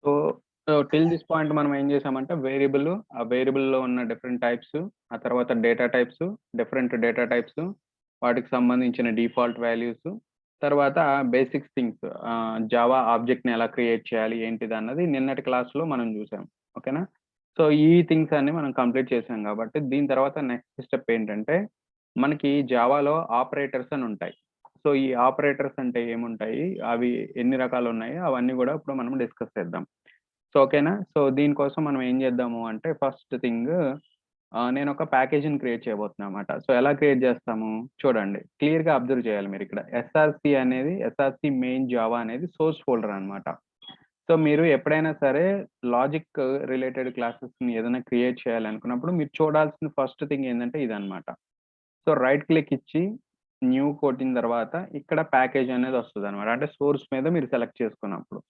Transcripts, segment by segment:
So, till this point మనం ఏం చేసామంటే వేరియబుల్, ఆ వేరియబుల్‌లో ఉన్న డిఫరెంట్ టైప్స్, ఆ తర్వాత data types, different data types, వాటికి సంబంధించిన డిఫాల్ట్ వాల్యూస్, తర్వాత బేసిక్స్ థింగ్స్ జావా ఆబ్జెక్ట్‌ని ఎలా క్రియేట్ చేయాలి ఏంటిదన్నది నిన్నటి క్లాస్‌లో మనం చూసాం. ఓకేనా? సో, ఈ థింగ్స్ అన్నీ మనం కంప్లీట్ చేసాం కాబట్టి దీని తర్వాత నెక్స్ట్ స్టెప్ ఏంటంటే, మనకి జావాలో ఆపరేటర్స్ అని ఉంటాయి. సో, ఈ ఆపరేటర్స్ అంటే ఏముంటాయి? అవి ఎన్ని రకాలున్నాయి? అవన్నీ గూడా ఇప్పుడు మనం డిస్కస్ చేద్దాం. సో, ఓకేనా? సో, దీనికోసం మనం ఏం చేద్దాము అంటే ఫస్ట్ థింగ్ నేనొక ప్యాకేజ్‌ని క్రియేట్ చేయబోతున్నానన్నమాట. సో, ఎలా క్రియేట్ చేస్తాము? చూడండి. క్లియర్‌గా అబ్జర్వ్ చేయాలి మీరిక్కడ. ఎస్ఆర్‌సి మెయిన్ జావా అనేది సోర్స్ ఫోల్డర్ అన్నమాట. సో, మీరు ఎప్పుడైనా సరే లాజిక్ రిలేటెడ్ క్లాసెస్‌ని ఏదైనా క్రియేట్ చేయాలనుకున్నప్పుడు మీరు చూడాల్సిన ఫస్ట్ థింగ్ ఏందంటే ఇదన్నమాట. సో, రైట్ క్లిక్ ఇచ్చి న్యూ కొట్టిన తర్వాత ఇక్కడ ప్యాకేజ్ అనేది వస్తదన్నమాట. అంటే సోర్స్ మీద మీరు సెలెక్ట్ చేసుకున్నప్పుడు.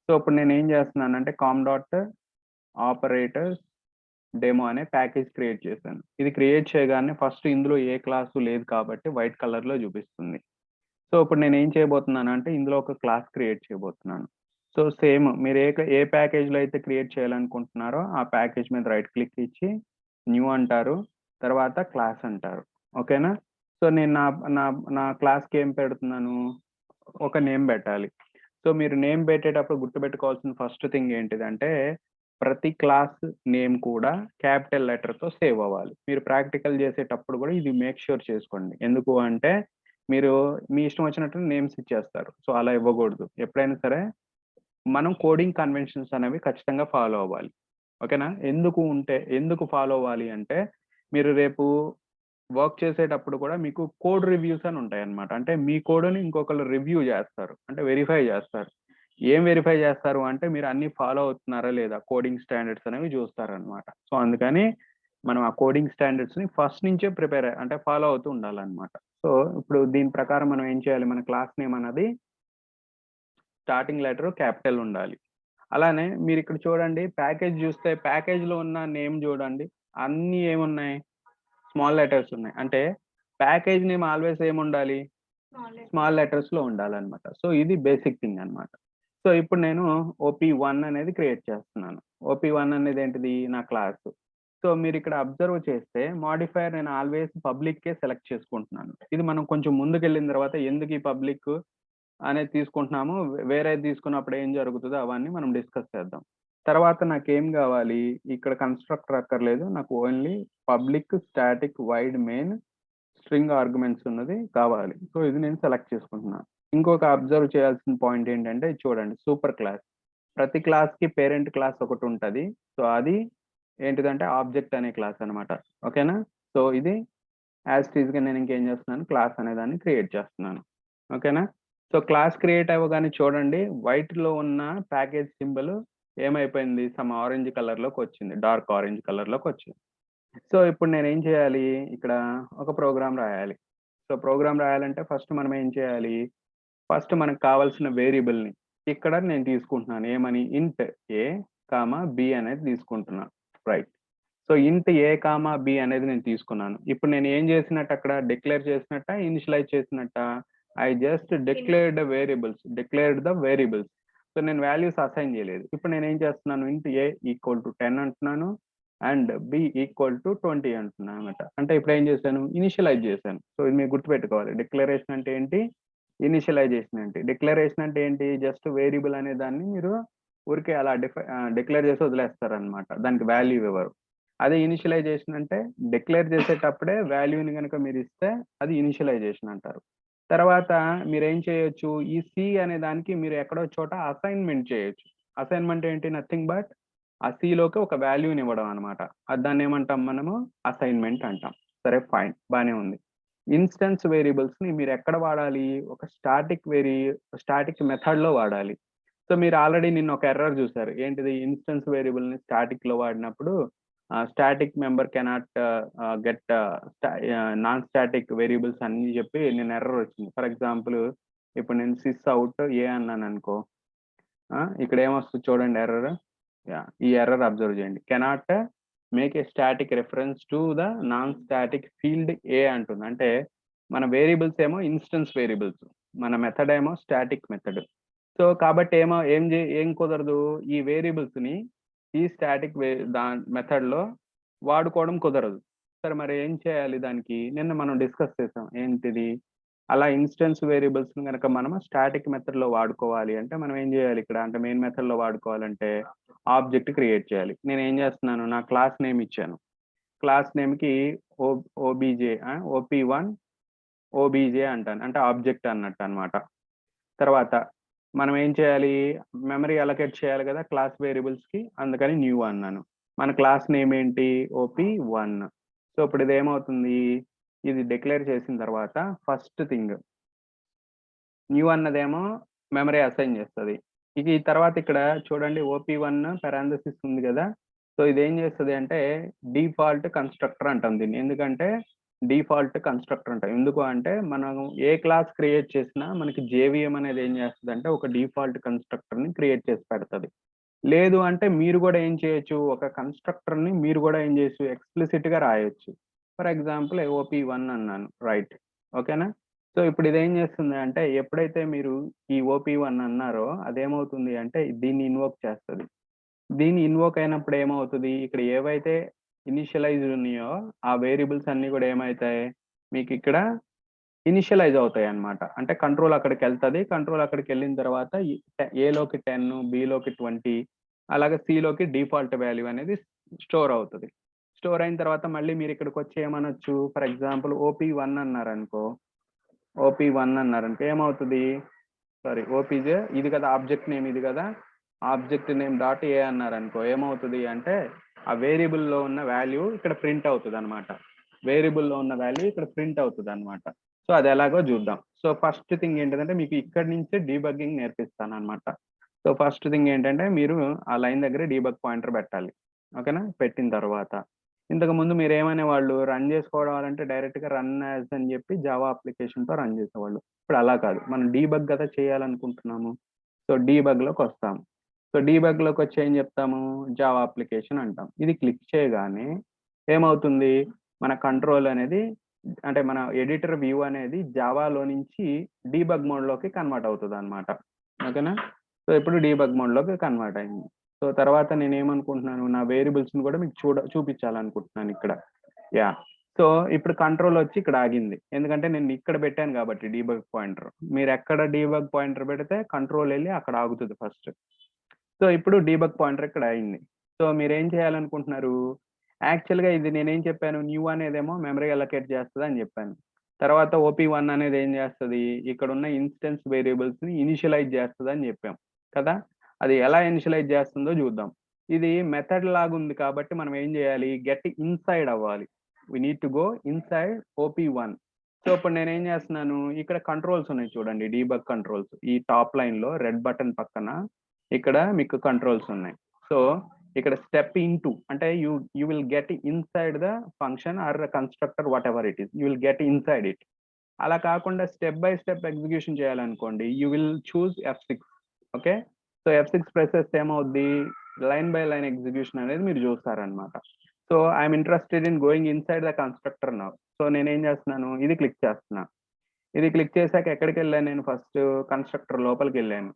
సో, ఇప్పుడు నేనేం చేస్తున్నానంటే కామ్ డాట్ ఆపరేటర్స్ డెమో అనే ప్యాకేజ్ క్రియేట్ చేశాను. ఇది క్రియేట్ చేయగానే ఫస్ట్ ఇందులో ఏ క్లాసు లేదు కాబట్టి వైట్ కలర్‌లో చూపిస్తుంది. సో, ఇప్పుడు నేనేం చేయబోతున్నానంటే ఇందులో ఒక క్లాస్ క్రియేట్ చేయబోతున్నాను. సో, సేమ్ మీరు ఏ ప్యాకేజ్‌లో అయితే క్రియేట్ చేయాలనుకుంటున్నారో ఆ ప్యాకేజ్ మీద రైట్ క్లిక్ ఇచ్చి న్యూ అంటారు. తర్వాత క్లాస్ అంటారు. ఓకేనా? సో, నేను నా నా నా క్లాస్‌కి ఏం పెడుతున్నాను? ఒక నేమ్ పెట్టాలి. సో, మీరు నేమ్ పెట్టేటప్పుడు గుర్తుపెట్టుకోవాల్సిన ఫస్ట్ థింగ్ ఏంటిదంటే, ప్రతి క్లాస్ నేమ్ కూడా క్యాపిటల్ లెటర్‌తో సేవ్ అవ్వాలి. మీరు ప్రాక్టికల్ చేసేటప్పుడు కూడా ఇది మేక్ ష్యూర్ చేసుకోండి. ఎందుకు అంటే, మీరు మీ ఇష్టం వచ్చినట్టు నేమ్స్ ఇచ్చేస్తారు. సో, అలా ఇవ్వకూడదు. ఎప్పుడైనా సరే మనం కోడింగ్ కన్వెన్షన్స్ అనేవి ఖచ్చితంగా ఫాలో అవ్వాలి. ఓకేనా? ఎందుకు ఫాలో అవ్వాలి అంటే, మీరు రేపు వర్క్ చేసేటప్పుడు కూడా మీకు కోడ్ రివ్యూస్ అని ఉంటాయన్నమాట. అంటే మీ కోడ్‌ని ఇంకొకళ్ళు రివ్యూ జేస్తారు. అంటే వెరిఫై జేస్తారు. ఏం వెరిఫై జేస్తారు అంటే మీరు అన్నీ ఫాలో అవుతున్నారా లేదా? కోడింగ్ స్టాండర్డ్స్ అనేవి జూస్తారనమాట. సో, అందుకని మనం ఆ కోడింగ్ స్టాండర్డ్స్‌ని ఫస్ట్ నుంచే అంటే ఫాలో అవుతూ ఉండాలన్నమాట. సో, ఇప్పుడు దీని ప్రకారం మనం ఏం చేయాలి? మన క్లాస్ నేమ్ అన్నది స్టార్టింగ్ లెటర్ క్యాపిటల్ ఉండాలి. అలానే మీరిక్కడ చూడండి ప్యాకేజ్ జూస్తే ప్యాకేజ్‌లో ఉన్న నేమ్ జూడండి. అన్నీ ఏమున్నాయి? స్మాల్ లెటర్స్ ఉన్నాయి. అంటే ప్యాకేజ్ నేమ్ ఆల్‌వేస్ ఏముండాలి? స్మాల్ లెటర్స్‌లో ఉండాలన్నమాట. సో, ఇది బేసిక్ థింగ్ అన్నమాట. సో, ఇప్పుడు నేను ఓపీ1 అనేది క్రియేట్ చేస్తున్నాను. ఓపీ1 అనేది ఏంటిది? నా క్లాసు. సో, మీరిక్కడ అబ్జర్వ్ చేస్తే మోడిఫైయర్ నేను ఆల్‌వేస్ పబ్లిక్కే సెలెక్ట్ చేసుకుంటున్నాను. ఇది మనం కొంచెం ముందుకెళ్ళిన తర్వాత ఎందుకు ఈ పబ్లిక్ అనేది తీసుకుంటున్నాము. వేరేది తీసుకున్నప్పుడు ఏం జరుగుతదో అవన్నీ మనం డిస్కస్ చేద్దాం. తర్వాత నాకేం గావాలి? ఇక్కడ కన్‌స్ట్రక్టర్ అక్కర్లేదు. నాకు only public static wide main string arguments ఉన్నది కావాలి. సో, ఇది నేను సెలెక్ట్ చేసుకుంటున్నాను. ఇంకొక అబ్జర్వ్ చేయాల్సిన పాయింట్ ఏంటంటే ఇది చూడండి సూపర్ క్లాస్. ప్రతి క్లాస్‌కి పేరెంట్ క్లాస్ ఒకటుంటది. సో, అది ఏంటిదంటే ఆబ్జెక్ట్ అనే క్లాస్ అన్నమాట. ఓకేనా? సో, ఇది యాజ్ ఇట్ ఈస్‌గా నేను ఇంకేం చేస్తున్నాను క్లాస్ అనే దాన్ని క్రియేట్ చేస్తున్నాను. ఓకేనా? సో, క్లాస్ క్రియేట్ అవ్వగానే చూడండి వైట్‌లో ఉన్న ప్యాకేజ్ సింబల్ ఏమైపోయింది? సమ్ ఆరెంజ్ కలర్‌లోకొచ్చింది. డార్క్ ఆరెంజ్ కలర్‌లోకొచ్చింది. సో, ఇప్పుడు నేనేం చేయాలి? ఇక్కడ ఒక ప్రోగ్రామ్ రాయాలి. సో, ప్రోగ్రామ్ రాయాలంటే ఫస్ట్ మనం ఏం చేయాలి? ఫస్ట్ మనకు కావాల్సిన వేరియబుల్‌ని ఇక్కడ నేను తీసుకుంటున్నాను. ఏమని? ఇంట్ ఏ, బి అనేది తీసుకుంటున్నాను. రైట్. సో, ఇంట్ ఏ, బి అనేది నేను తీసుకున్నాను. ఇప్పుడు నేను ఏం చేసినట్టు అక్కడ డిక్లేర్ చేసినట్టా? ఇనిషియలైజ్ చేసినట్టా? I just declared the variables. So, నేను వాల్యూస్ అసైన్ చేయలేదు. ఇప్పుడు నేనేం చేస్తున్నాను? ఇంట్ ఏ ఈక్వల్ టు 10 అంటున్నాను. అండ్ బి ఈక్వల్ టు 20 అంటున్నానన్నమాట. అంటే ఇప్పుడు ఏం చేశాను? ఇనిషియలైజ్ చేశాను. సో, ఇది మీరు గుర్తుపెట్టుకోవాలి. డిక్లరేషన్ అంటే ఏంటి? ఇనిషియలైజేషన్ ఏంటి? డిక్లరేషన్ అంటే ఏంటి? జస్ట్ వేరియబుల్ అనే దాన్ని మీరు ఊరికే అలా డిక్లేర్ చేసి వదిలేస్తారనమాట. దానికి వాల్యూ ఇవ్వరు. అదే ఇనిషియలైజేషన్ అంటే డిక్లేర్ చేసేటప్పుడే వాల్యూని గనుక మీరిస్తే అది ఇనిషియలైజేషన్ అంటారు. తర్వాత మీరేం చేయొచ్చు? ఈ సి అనే దానికి మీరు ఎక్కడో చోట అసైన్‌మెంట్ చేయొచ్చు. అసైన్‌మెంట్ ఏంటి? నథింగ్ బట్ ఆ సిలోకి ఒక వాల్యూని ఇవ్వడం అనమాట. దాన్నేమంటాం మనము? అసైన్‌మెంట్ అంటాం. సరే ఫైన్. బానే ఉంది. ఇన్‌స్టాన్స్ వేరియబుల్స్‌ని మీరెక్కడ వాడాలి? ఒక స్టాటిక్ మెథడ్‌లో వాడాలి. సో, మీరు ఆల్రెడీ నిన్న ఒక ఎర్రర్ జూసారు. ఏంటిది? ఇన్‌స్టాన్స్ వేరియబుల్‌ని స్టాటిక్‌లో వాడినప్పుడు static member cannot get non static variables అన్నీ జెప్పి నిన్న ఎర్రర్ వచ్చింది. ఫర్ ఎగ్జాంపుల్ ఇప్పుడు నేను సిస్ ఔట్ ఏ అన్నాననుకో, ఇక్కడ ఏమొస్తది చూడండి ఎర్రర్. యాహ్! ఈ ఎర్రర్ అబ్జర్వ్ జేయండి. Cannot make a static reference to the non static field a అంటుంది. అంటే మన వేరియబుల్స్ ఏమో ఇన్‌స్టాన్స్ వేరియబుల్స్. మన మెథడ్ ఏమో స్టాటిక్ మెథడ్. సో కాబట్టి ఏం కుదరదు, ఈ వేరియబుల్స్ని ఈ స్టాటిక్ మెథడ్లో వాడుకోవడం కుదరదు. సరే మరి ఏం చేయాలి దానికి? నిన్న మనం డిస్కస్ చేసాం ఏంటిది, అలా ఇన్స్టెన్స్ వేరియబుల్స్ని కనుక మనం స్టాటిక్ మెథడ్లో వాడుకోవాలి అంటే మనం ఏం చేయాలి ఇక్కడ అంటే మెయిన్ మెథడ్లో వాడుకోవాలంటే ఆబ్జెక్ట్ క్రియేట్ చేయాలి. నేను ఏం చేస్తున్నాను, నా క్లాస్ నేమ్ ఇచ్చాను. క్లాస్ నేమ్కి ఓబీజే ఓపీ1 ఓబీజే అంటాను, అంటే ఆబ్జెక్ట్ అన్నట్టు అనమాట. తర్వాత మనం ఏం చేయాలి, మెమరీ అలొకేట్ చేయాలి కదా క్లాస్ వేరియబుల్స్కి, అందుకని న్యూ అన్నాను. మన క్లాస్ నేమ్ ఏంటి, ఓపీ1. సో ఇప్పుడు ఇది ఏమవుతుంది, ఇది డిక్లేర్ చేసిన తర్వాత ఫస్ట్ థింగ్ న్యూ అన్నదేమో మెమరీ అసైన్ చేస్తుంది. ఇక ఈ తర్వాత ఇక్కడ చూడండి ఓపీ1 పారాంథసిస్ ఉంది కదా, సో ఇది ఏం చేస్తుంది అంటే డిఫాల్ట్ కన్స్ట్రక్టర్ అంటాం దీన్ని. ఎందుకంటే డిఫాల్ట్ కన్స్ట్రక్టర్ అంటాం ఎందుకు అంటే మనం ఏ క్లాస్ క్రియేట్ చేసినా మనకి జేవిఎం అనేది ఏం చేస్తుంది అంటే ఒక డిఫాల్ట్ కన్స్ట్రక్టర్ని క్రియేట్ చేసి పెడుతుంది. లేదు అంటే మీరు కూడా ఏం చేయొచ్చు, ఒక కన్స్ట్రక్టర్ని మీరు కూడా ఏం చేయొచ్చు, ఎక్స్ప్లిసిట్గా రాయొచ్చు. ఫర్ ఎగ్జాంపుల్ ఓపీ1 అన్నాను, రైట్, ఓకేనా. సో ఇప్పుడు ఇది ఏం చేస్తుంది అంటే ఎప్పుడైతే మీరు ఈ ఓపీ1 అన్నారో అదేమవుతుంది అంటే దీన్ని ఇన్వోక్ చేస్తుంది. దీన్ని ఇన్వోక్ అయినప్పుడు ఏమవుతుంది, ఇక్కడ ఏవైతే ఇనిషియలైజ్ ఉన్నాయో ఆ వేరియబుల్స్ అన్ని కూడా ఏమవుతాయి, మీకు ఇక్కడ ఇనిషియలైజ్ అవుతాయి అన్నమాట. అంటే కంట్రోల్ అక్కడికి వెళ్తుంది, కంట్రోల్ అక్కడికి వెళ్ళిన తర్వాత ఏలోకి 10, బిలోకి 20, అలాగే సిలోకి డిఫాల్ట్ వాల్యూ అనేది స్టోర్ అవుతుంది. స్టోర్ అయిన తర్వాత మళ్ళీ మీరు ఇక్కడికి వచ్చి ఏమనొచ్చు, ఫర్ ఎగ్జాంపుల్ ఓపీ1 అన్నారనుకో, ఏమవుతుంది, సారీ ఓపీజే ఇది కదా ఆబ్జెక్ట్ నేమ్, ఇది కదా ఆబ్జెక్ట్ నేమ్ డాట్ ఏ అన్నారనుకో, ఏమవుతుంది అంటే ఆ వేరియబుల్లో ఉన్న వాల్యూ ఇక్కడ ప్రింట్ అవుతుంది అనమాట. వేరియబుల్లో ఉన్న వాల్యూ ఇక్కడ ప్రింట్ అవుతుంది అనమాట. సో అది ఎలాగో చూద్దాం. సో ఫస్ట్ థింగ్ ఏంటంటే మీకు ఇక్కడి నుంచే డీబగ్గింగ్ నేర్పిస్తాను అనమాట. సో ఫస్ట్ థింగ్ ఏంటంటే మీరు ఆ లైన్ దగ్గర డీబగ్ పాయింటర్ పెట్టాలి, ఓకేనా. పెట్టిన తర్వాత ఇంతకు ముందు మీరు ఏమనేవాళ్ళు, రన్ చేసుకోవాలంటే డైరెక్ట్గా రన్ యాజ్ అని చెప్పి జావా అప్లికేషన్తో రన్ చేసేవాళ్ళు. ఇప్పుడు అలా కాదు, మనం డీబగ్ కదా చేయాలనుకుంటున్నాము. సో డీబగ్లోకి వస్తాము. సో డీబగ్లోకి వచ్చి ఏం చెప్తాము, జావా అప్లికేషన్ అంటాం. ఇది క్లిక్ చేయగానే ఏమవుతుంది, మన కంట్రోల్ అనేది అంటే మన ఎడిటర్ వ్యూ అనేది జావాలో నుంచి డీబగ్ మోడ్లోకి కన్వర్ట్ అవుతుంది అనమాట, ఓకేనా. సో ఇప్పుడు డీబగ్ మోడ్లోకి కన్వర్ట్ అయింది. సో తర్వాత నేను ఏమనుకుంటున్నాను, నా వేరియబుల్స్ని కూడా మీకు చూపించాలనుకుంటున్నాను ఇక్కడ. యా, సో ఇప్పుడు కంట్రోల్ వచ్చి ఇక్కడ ఆగింది, ఎందుకంటే నేను ఇక్కడ పెట్టాను కాబట్టి డీబగ్ పాయింటర్. మీరు ఎక్కడ డీబగ్ పాయింటర్ పెడితే కంట్రోల్ వెళ్ళి అక్కడ ఆగుతుంది ఫస్ట్. సో ఇప్పుడు డీబగ్ పాయింటర్ ఇక్కడ అయింది. సో మీరు ఏం చేయాలనుకుంటున్నారు, యాక్చువల్గా ఇది నేనేం చెప్పాను, న్యూ అనేదేమో మెమరీ అలొకేట్ చేస్తుంది అని చెప్పాను. తర్వాత ఓపీ1 అనేది ఏం చేస్తుంది, ఇక్కడ ఉన్న ఇన్స్టెన్స్ వేరియబుల్స్ని ఇనిషియలైజ్ చేస్తుంది అని చెప్పాం కదా. అది ఎలా ఇనిషియలైజ్ చేస్తుందో చూద్దాం. ఇది మెథడ్ లాగా ఉంది కాబట్టి మనం ఏం చేయాలి, గెట్ ఇన్సైడ్ అవ్వాలి. We need to go inside ఓపీ1. సో ఇప్పుడు నేను ఏం చేస్తున్నాను, ఇక్కడ కంట్రోల్స్ ఉన్నాయి చూడండి, డీబగ్ కంట్రోల్స్. ఈ టాప్ లైన్లో రెడ్ బటన్ పక్కన ఇక్కడ మీకు కంట్రోల్స్ ఉన్నాయి. సో ఇక్కడ స్టెప్ ఇంటూ అంటే you will get inside the function or constructor whatever it is, you will get inside it. అలా కాకుండా స్టెప్ బై స్టెప్ ఎగ్జిక్యూషన్ చేయాలనుకోండి, you will choose F6. Okay, so F6 press చేస్తే ఏమవుద్ది, line by line execution అనేది మీరు చూస్తారనమాట. So I'm interested in going inside the constructor now. So నేనేం చేస్తున్నాను, ఇది క్లిక్ చేస్తున్నా. ఇది క్లిక్ చేశాక ఎక్కడికి వెళ్ళాను, నేను ఫస్ట్ కన్స్ట్రక్టర్ లోపలికి వెళ్ళాను.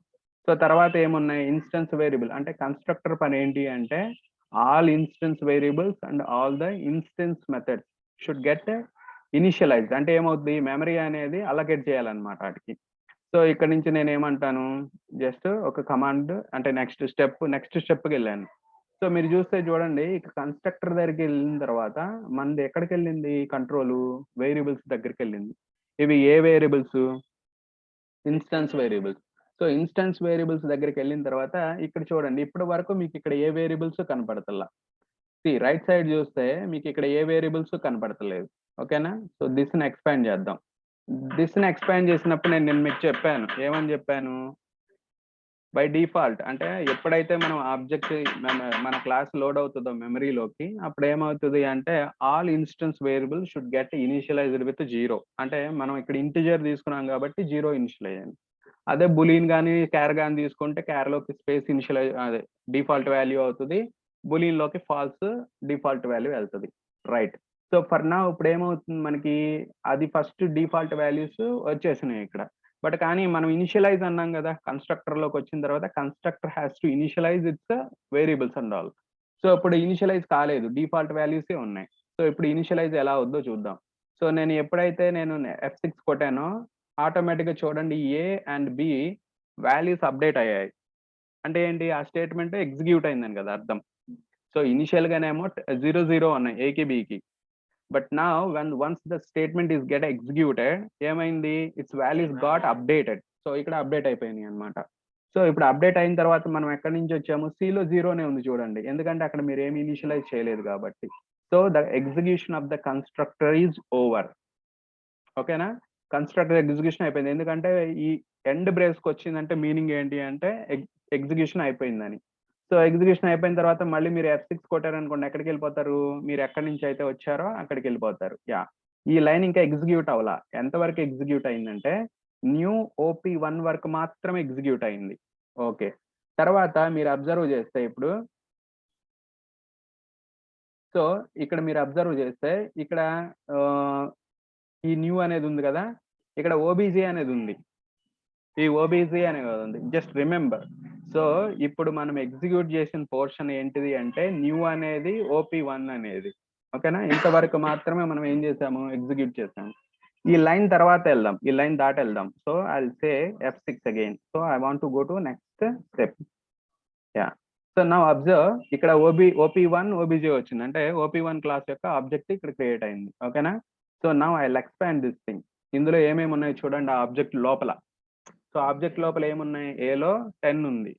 సో తర్వాత ఏమున్నాయి, ఇన్స్టెన్స్ వేరియబుల్. అంటే కన్స్ట్రక్టర్ పని ఏంటి అంటే all instance variables and all the instance methods should get initialised. అంటే ఏమవుతుంది, మెమరీ అనేది అలొకేట్ చేయాలన్నమాట వాటికి. సో ఇక్కడ నుంచి నేను ఏమంటాను, జస్ట్ ఒక కమాండ్ అంటే నెక్స్ట్ స్టెప్కి వెళ్ళాను. సో మీరు చూస్తే చూడండి, ఇక కన్స్ట్రక్టర్ దగ్గరికి వెళ్ళిన తర్వాత మనది ఎక్కడికి వెళ్ళింది, కంట్రోల్ వేరియబుల్స్ దగ్గరికి వెళ్ళింది. ఇవి ఏ variables, instance variables. So instance variables దగ్గరికి వెళ్ళిన తర్వాత ఇక్కడ చూడండి, ఇప్పటి వరకు మీకు ఇక్కడ ఏ వేరియబుల్స్ కనపడతల్లా. రైట్ సైడ్ చూస్తే మీకు ఇక్కడ ఏ వేరియబుల్స్ కనపడతలేదు, ఓకేనా. సో దిస్ని ఎక్స్పాండ్ చేద్దాం. దిస్ని ఎక్స్పాండ్ చేసినప్పుడు నేను మీకు చెప్పాను, ఏమని చెప్పాను, బై డిఫాల్ట్ అంటే ఎప్పుడైతే మనం ఆబ్జెక్ట్ మన క్లాస్ లోడ్ అవుతుందో మెమరీలోకి, అప్పుడు ఏమవుతుంది అంటే all instance variable should get initialised with 0. అంటే మనం ఇక్కడ ఇంటిజర్ తీసుకున్నాం కాబట్టి 0 ఇనిషియలైజ్ అయింది. అదే బులియన్ కానీ క్యార్ కానీ తీసుకుంటే క్యార్లోకి స్పేస్ ఇనిషియలైజ్ అదే డిఫాల్ట్ వాల్యూ అవుతుంది, బులియన్లోకి ఫాల్స్ డిఫాల్ట్ వాల్యూ వెళ్తుంది, రైట్. సో ఫర్ నా ఇప్పుడు ఏమవుతుంది మనకి, అది ఫస్ట్ డిఫాల్ట్ వాల్యూస్ వచ్చేసినాయి ఇక్కడ. బట్ కానీ మనం ఇనిషియలైజ్ అన్నాం కదా, కన్స్ట్రక్టర్లోకి వచ్చిన తర్వాత constructor has to initialise it's variables and all. So ఇప్పుడు ఇనిషియలైజ్ కాలేదు, డిఫాల్ట్ వాల్యూసే ఉన్నాయి. సో ఇప్పుడు ఇనిషియలైజ్ ఎలా అవుద్దో చూద్దాం. సో నేను ఎప్పుడైతే నేను F6 కొట్టానో ఆటోమేటిక్గా చూడండి a and b values update అయ్యాయి. అంటే ఏంటి, ఆ స్టేట్మెంట్ ఎగ్జిక్యూట్ అయిందని కదా అర్థం. సో ఇనిషియల్ గానేమో 0 ఉన్నాయి ఏకి బికి. But now once the statement is get executed ఏమైంది, it's values got updated. So ఇక్కడ అప్డేట్ అయిపోయినాయి అనమాట. సో ఇప్పుడు అప్డేట్ అయిన తర్వాత మనం ఎక్కడి నుంచి వచ్చాము, సిలో 0నే ఉంది చూడండి, ఎందుకంటే అక్కడ మీరు ఏమి ఇనిషియలైజ్ చేయలేదు కాబట్టి. So the execution of the constructor is over. ఓకేనా, కన్స్ట్రక్టర్ ఎగ్జిక్యూషన్ అయిపోయింది. ఎందుకంటే ఈ ఎండ్ బ్రేస్కి వచ్చిందంటే మీనింగ్ ఏంటి అంటే ఎగ్జిక్యూషన్ అయిపోయిందని. సో ఎగ్జిక్యూషన్ అయిపోయిన తర్వాత మళ్ళీ మీరు F6 కొట్టారనుకోండి, ఎక్కడికి వెళ్ళిపోతారు, మీరు ఎక్కడి నుంచి అయితే వచ్చారో అక్కడికి వెళ్ళిపోతారు. యా, ఈ లైన్ ఇంకా ఎగ్జిక్యూట్ అవ్వాలా. ఎంతవరకు ఎగ్జిక్యూట్ అయిందంటే న్యూ OP1 వరకు మాత్రమే ఎగ్జిక్యూట్ అయింది. ఓకే, తర్వాత మీరు అబ్జర్వ్ చేస్తే ఇప్పుడు, సో ఇక్కడ మీరు అబ్జర్వ్ చేస్తే ఇక్కడ ఈ న్యూ అనేది ఉంది కదా, ఇక్కడ OBJ అనేది ఉంది, ఈ OBJ అనేది ఉంది. Just remember. సో ఇప్పుడు మనం ఎగ్జిక్యూట్ చేసిన పోర్షన్ ఏంటిది అంటే న్యూ అనేది OP1 అనేది. ఓకేనా, ఇంతవరకు మాత్రమే మనం ఏం చేసాము, ఎగ్జిక్యూట్ చేసాము. ఈ లైన్ తర్వాత వెళ్దాం, ఈ లైన్ దాటి వెళ్దాం. So I will say F6 again. So I want to go to next step. Yeah, so now observe, ఇక్కడ OP1 OBJ వచ్చింది, అంటే OP1 క్లాస్ యొక్క ఆబ్జెక్ట్ ఇక్కడ క్రియేట్ అయింది. ఓకేనా, so now I will expand this thing. ఇందులో ఏమేమి ఉన్నాయి చూడండి ఆ ఆబ్జెక్ట్ లోపల. సో ఆబ్జెక్ట్ లోపల ఏమున్నాయి, ఏలో 10 ఉంది,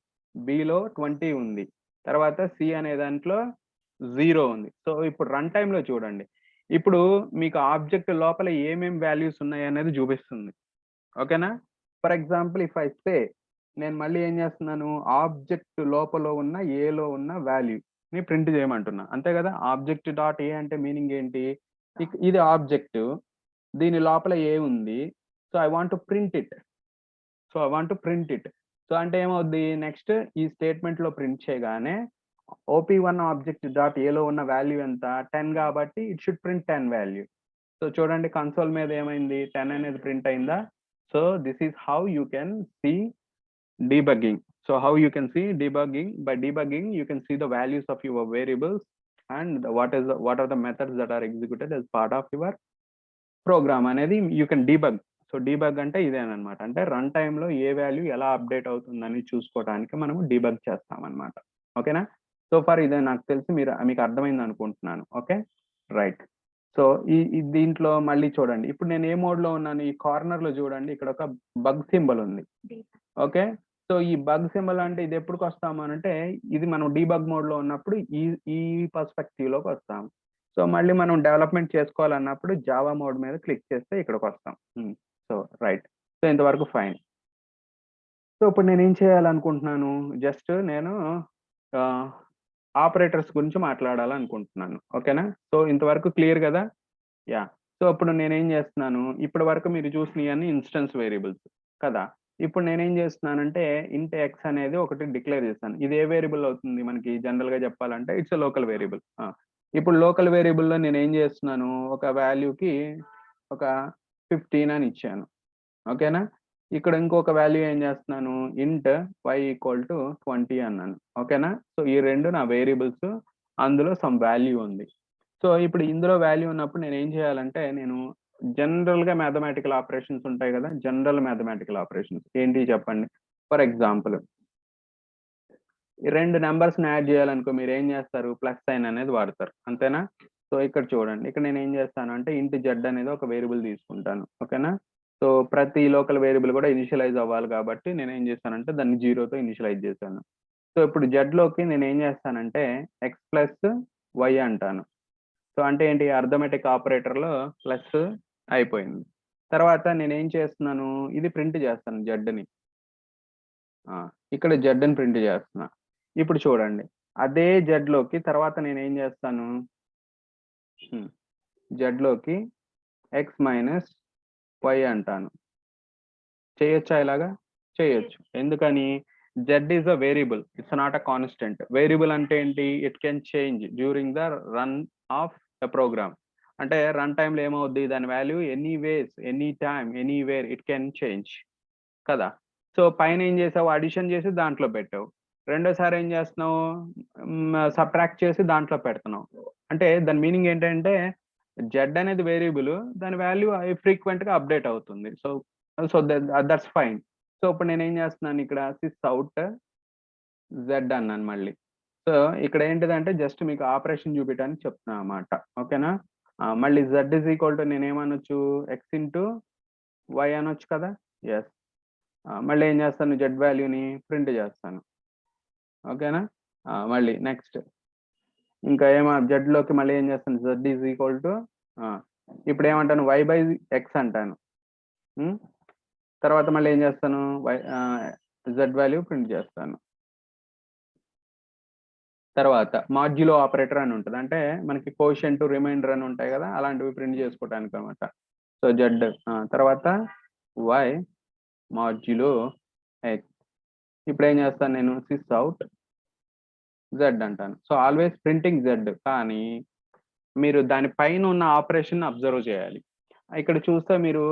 బిలో 20 ఉంది, తర్వాత సి అనే దాంట్లో 0 ఉంది. సో ఇప్పుడు రన్ టైంలో చూడండి, ఇప్పుడు మీకు ఆబ్జెక్ట్ లోపల ఏమేమి వాల్యూస్ ఉన్నాయి అనేది చూపిస్తుంది. ఓకేనా, for example if I say, నేను మళ్ళీ ఏం చేస్తున్నాను, ఆబ్జెక్ట్ లోపల ఉన్న ఏలో ఉన్న వాల్యూని ప్రింట్ చేయమంటున్నా, అంతే కదా. ఆబ్జెక్ట్ డాట్ ఏ అంటే మీనింగ్ ఏంటి, ఇది ఆబ్జెక్ట్, దీని లోపల ఏ ఉంది. So I want to print it. So అంటే ఏమవుద్ది, నెక్స్ట్ ఈ స్టేట్మెంట్ లో ప్రింట్ చేయగానే OP1 ఆబ్జెక్ట్ డాట్ ఏలో ఉన్న వాల్యూ ఎంత, 10 కాబట్టి it should print 10 value. So చూడండి కన్సోల్ మీద ఏమైంది, 10 అనేది ప్రింట్ అయిందా. So this is how you can see debugging. So how you can see debugging, by debugging you can see the values of your variables and what are the methods that are executed as part of your program అనేది you can debug. So debug అంటే ఇదేనమాట, అంటే run టైంలో ఏ value ఎలా update అవుతుందని చూసుకోవడానికి మనము debug చేస్తామన్నమాట. ఓకేనా, సో ఫర్ ఇదే నాకు తెలిసి మీకు అర్థమైంది అనుకుంటున్నాను. Okay, right. సో ఈ దీంట్లో మళ్ళీ చూడండి, ఇప్పుడు నేను ఏ మోడ్ లో ఉన్నాను, ఈ కార్నర్ లో చూడండి ఇక్కడ ఒక బగ్ సింబల్ ఉంది. ఓకే, సో ఈ బగ్ సింబల్ అంటే ఇది ఎప్పుడుకి వస్తాము అంటే, ఇది మనం డీబగ్ మోడ్ లో ఉన్నప్పుడు ఈ పర్స్పెక్టివ్ లోకి వస్తాము. సో మళ్ళీ మనం డెవలప్మెంట్ చేసుకోవాలన్నప్పుడు జావా మోడ్ మీద క్లిక్ చేస్తే ఇక్కడికి వస్తాం. సో రైట్, సో ఇంతవరకు ఫైన్. సో ఇప్పుడు నేను ఏం చేయాలనుకుంటున్నాను, జస్ట్ నేను ఆపరేటర్స్ గురించి మాట్లాడాలనుకుంటున్నాను. ఓకేనా, సో ఇంతవరకు క్లియర్ కదా. యా, సో ఇప్పుడు నేనేం చేస్తున్నాను, ఇప్పటి వరకు మీరు చూసినవన్నీ ఇన్స్టెన్స్ వేరియబుల్స్ కదా. ఇప్పుడు నేనేం చేస్తున్నానంటే ఇంట్ ఎక్స్ అనేది ఒకటి డిక్లేర్ చేస్తాను. ఇది ఏ వేరియబుల్ అవుతుంది మనకి, జనరల్ గా చెప్పాలంటే ఇట్స్ లోకల్ వేరియబుల్. ఇప్పుడు లోకల్ వేరియబుల్లో నేను ఏం చేస్తున్నాను, ఒక వాల్యూకి ఒక 15 అని ఇచ్చాను. ఓకేనా, ఇక్కడ ఇంకొక వాల్యూ ఏం చేస్తున్నాను, ఇంట్ y ఈక్వల్ టు 20 అన్నాను. ఓకేనా, సో ఈ రెండు నా వేరియబుల్స్, అందులో సమ్ వాల్యూ ఉంది. సో ఇప్పుడు ఇందులో వాల్యూ ఉన్నప్పుడు నేను ఏం చేయాలంటే, నేను జనరల్ గా మ్యాథమెటికల్ ఆపరేషన్స్ ఉంటాయి కదా, జనరల్ మ్యాథమెటికల్ ఆపరేషన్స్ ఏంటి చెప్పండి. ఫర్ ఎగ్జాంపుల్ ఈ రెండు నెంబర్స్ యాడ్ చేయాలనుకో మీరు ఏం చేస్తారు, ప్లస్ సైన్ అనేది వాడతారు, అంతేనా. సో ఇక్కడ చూడండి, ఇక్కడ నేను ఏం చేస్తాను అంటే ఇంట్ జెడ్ అనేది ఒక వేరియబుల్ తీసుకుంటాను. ఓకేనా, సో ప్రతి లోకల్ వేరియబుల్ కూడా ఇనిషియలైజ్ అవ్వాలి కాబట్టి నేను ఏం చేస్తానంటే దాన్ని 0తో ఇనిషియలైజ్ చేశాను. సో ఇప్పుడు జెడ్లోకి నేను ఏం చేస్తానంటే ఎక్స్ ప్లస్ వై అంటాను. సో అంటే ఏంటి, అర్థమెటిక్ ఆపరేటర్లో ప్లస్ అయిపోయింది. తర్వాత నేను ఏం చేస్తున్నాను, ఇది ప్రింట్ చేస్తాను జెడ్ని, ఇక్కడ జెడ్ని ప్రింట్ చేస్తున్నా. ఇప్పుడు చూడండి అదే జెడ్లోకి తర్వాత నేను ఏం చేస్తాను, జెడ్లోకి ఎక్స్ మైనస్ వై అంటాను. చేయొచ్చా ఇలాగా, చేయొచ్చు. ఎందుకని, z is a variable, it's not a constant. Variable అంటే ఏంటి, it can change during the run of the program. అంటే రన్ టైంలో ఏమవుద్ది, దాని value any ways, any time, anywhere it can change. కదా! సో, పైన ఏం చేసావు అడిషన్ చేసి దాంట్లో పెట్టావు. రెండోసారి ఏం చేస్తున్నావు సబ్ట్రాక్ట్ చేసి దాంట్లో పెడుతున్నావు. అంటే దాని మీనింగ్ ఏంటంటే జెడ్ అనేది వేరియబుల్. దాని వాల్యూ ఫ్రీక్వెంట్‌గా అప్‌డేట్ అవుతుంది. So that's fine. సో, ఇప్పుడు నేనేం చేస్తున్నాను ఇక్కడ సిస్ అవుట్ జెడ్ అన్నాను మళ్ళీ. సో, ఇక్కడ ఏంటిదంటే జస్ట్ మీకు ఆపరేషన్ చూపియడానికి చెప్తున్నా అన్నమాట. ఓకేనా? మళ్ళీ జెడ్ ఈజ్ ఈక్వల్ టు నేనేమనొచ్చు ఎక్స్ ఇంటూ వై అనొచ్చు కదా! యెస్. మళ్ళీ ఏం చేస్తాను జెడ్ వాల్యూని ప్రింట్ చేస్తాను. ఓకేనా? మళ్ళీ నెక్స్ట్ ఇంకా జెడ్‌లోకి మళ్ళీ ఏం చేస్తాను జెడ్ ఈజ్ ఈక్వల్ టు ఇప్పుడేమంటాను వై బై ఎక్స్ అంటాను. హ్మ్. తర్వాత మళ్ళీ ఏం చేస్తాను జెడ్ వాల్యూ ప్రింట్ చేస్తాను. తర్వాత మాడ్యులో ఆపరేటర్ అని ఉంటది. అంటే మనకి కోషియంట్, రిమైండర్ అని ఉంటాయి కదా! అలాంటివి ప్రింట్ చేసుకోవడానికనమాట. సో, జెడ్ తర్వాత వై మాడ్యులో ఎక్స్. ఇప్పుడేం చేస్తాను నేను సిస్ అవుట్ జెడ్ అంటాను. So, always printing Z. కానీ మీరు దాని పైన ఉన్న ఆపరేషన్ అబ్జర్వ్ చేయాలి. ఇక్కడ చూస్తే మీరు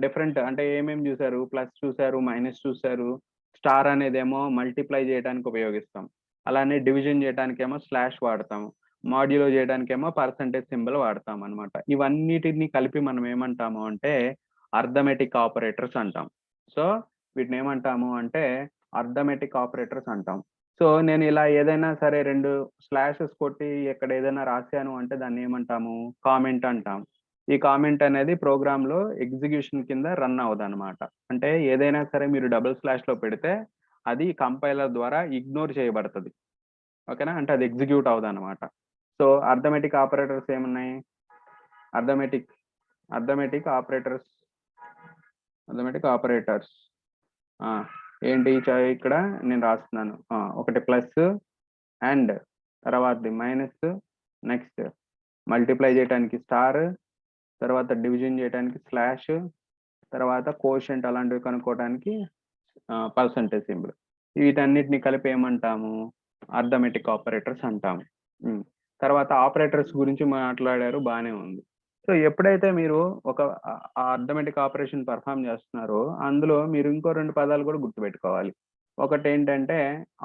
డిఫరెంట్ అంటే ఏమేమి చూసారు? ప్లస్ చూసారు, మైనస్ చూసారు. స్టార్ అనేదేమో మల్టిప్లై చేయడానికి ఉపయోగిస్తాం. అలానే డివిజన్ చేయడానికేమో స్లాష్ వాడతాము. మాడ్యులో చేయడానికేమో పర్సెంటేజ్ సింబల్ వాడతామనమాట. ఇవన్నిటిని కలిపి మనం ఏమంటాము అంటే అర్థమెటిక్ ఆపరేటర్స్ అంటాం. సో, వీటినేమంటాము అంటే అర్థమెటిక్ ఆపరేటర్స్ అంటాం. సో, నేను ఇలా ఏదైనా సరే 2 స్లాషెస్ కొట్టి ఇక్కడ ఏదైనా రాసాను అంటే దాన్నేమంటాము? కామెంట్ అంటాం. ఈ కామెంట్ అనేది ప్రోగ్రామ్‌లో ఎగ్జిక్యూషన్ కింద రన్ అవ్వదనమాట. అంటే ఏదైనా సరే మీరు డబుల్ స్లాష్‌లో పెడితే అది కంపైలర్ ద్వారా ఇగ్నోర్ చేయబడతది. ఓకేనా? అంటే అది ఎగ్జిక్యూట్ అవ్వదనమాట. సో, అర్థమెటిక్ ఆపరేటర్స్ ఏమున్నాయి? Arithmetic arithmetic operators arithmetic operators. ఆ! ఏంటి ఇక్కడ నేను రాస్తున్నాను. ఒకటి ప్లస్ అండ్ తర్వాతది మైనస్ నెక్స్ట్ మల్టిప్లై చేయటానికి స్టార్ తర్వాత డివిజన్ చేయటానికి స్లాష్ తర్వాత కోషంట్ అలాంటివి కనుక్కోవడానికి పర్సెంటేజ్ సింబల్. వీటన్నిటిని కలిపి ఏమంటాము? అర్థమెటిక్ ఆపరేటర్స్ అంటాము. తర్వాత ఆపరేటర్స్ గురించి మాట్లాడారు బానే ఉంది. సో, ఎప్పుడైతే మీరు ఒక అర్థమెటిక్ ఆపరేషన్ పెర్ఫార్మ్ చేస్తున్నారో అందులో మీరు ఇంకో 2 పదాలు కూడా గుర్తుపెట్టుకోవాలి. ఒకటేంటంటే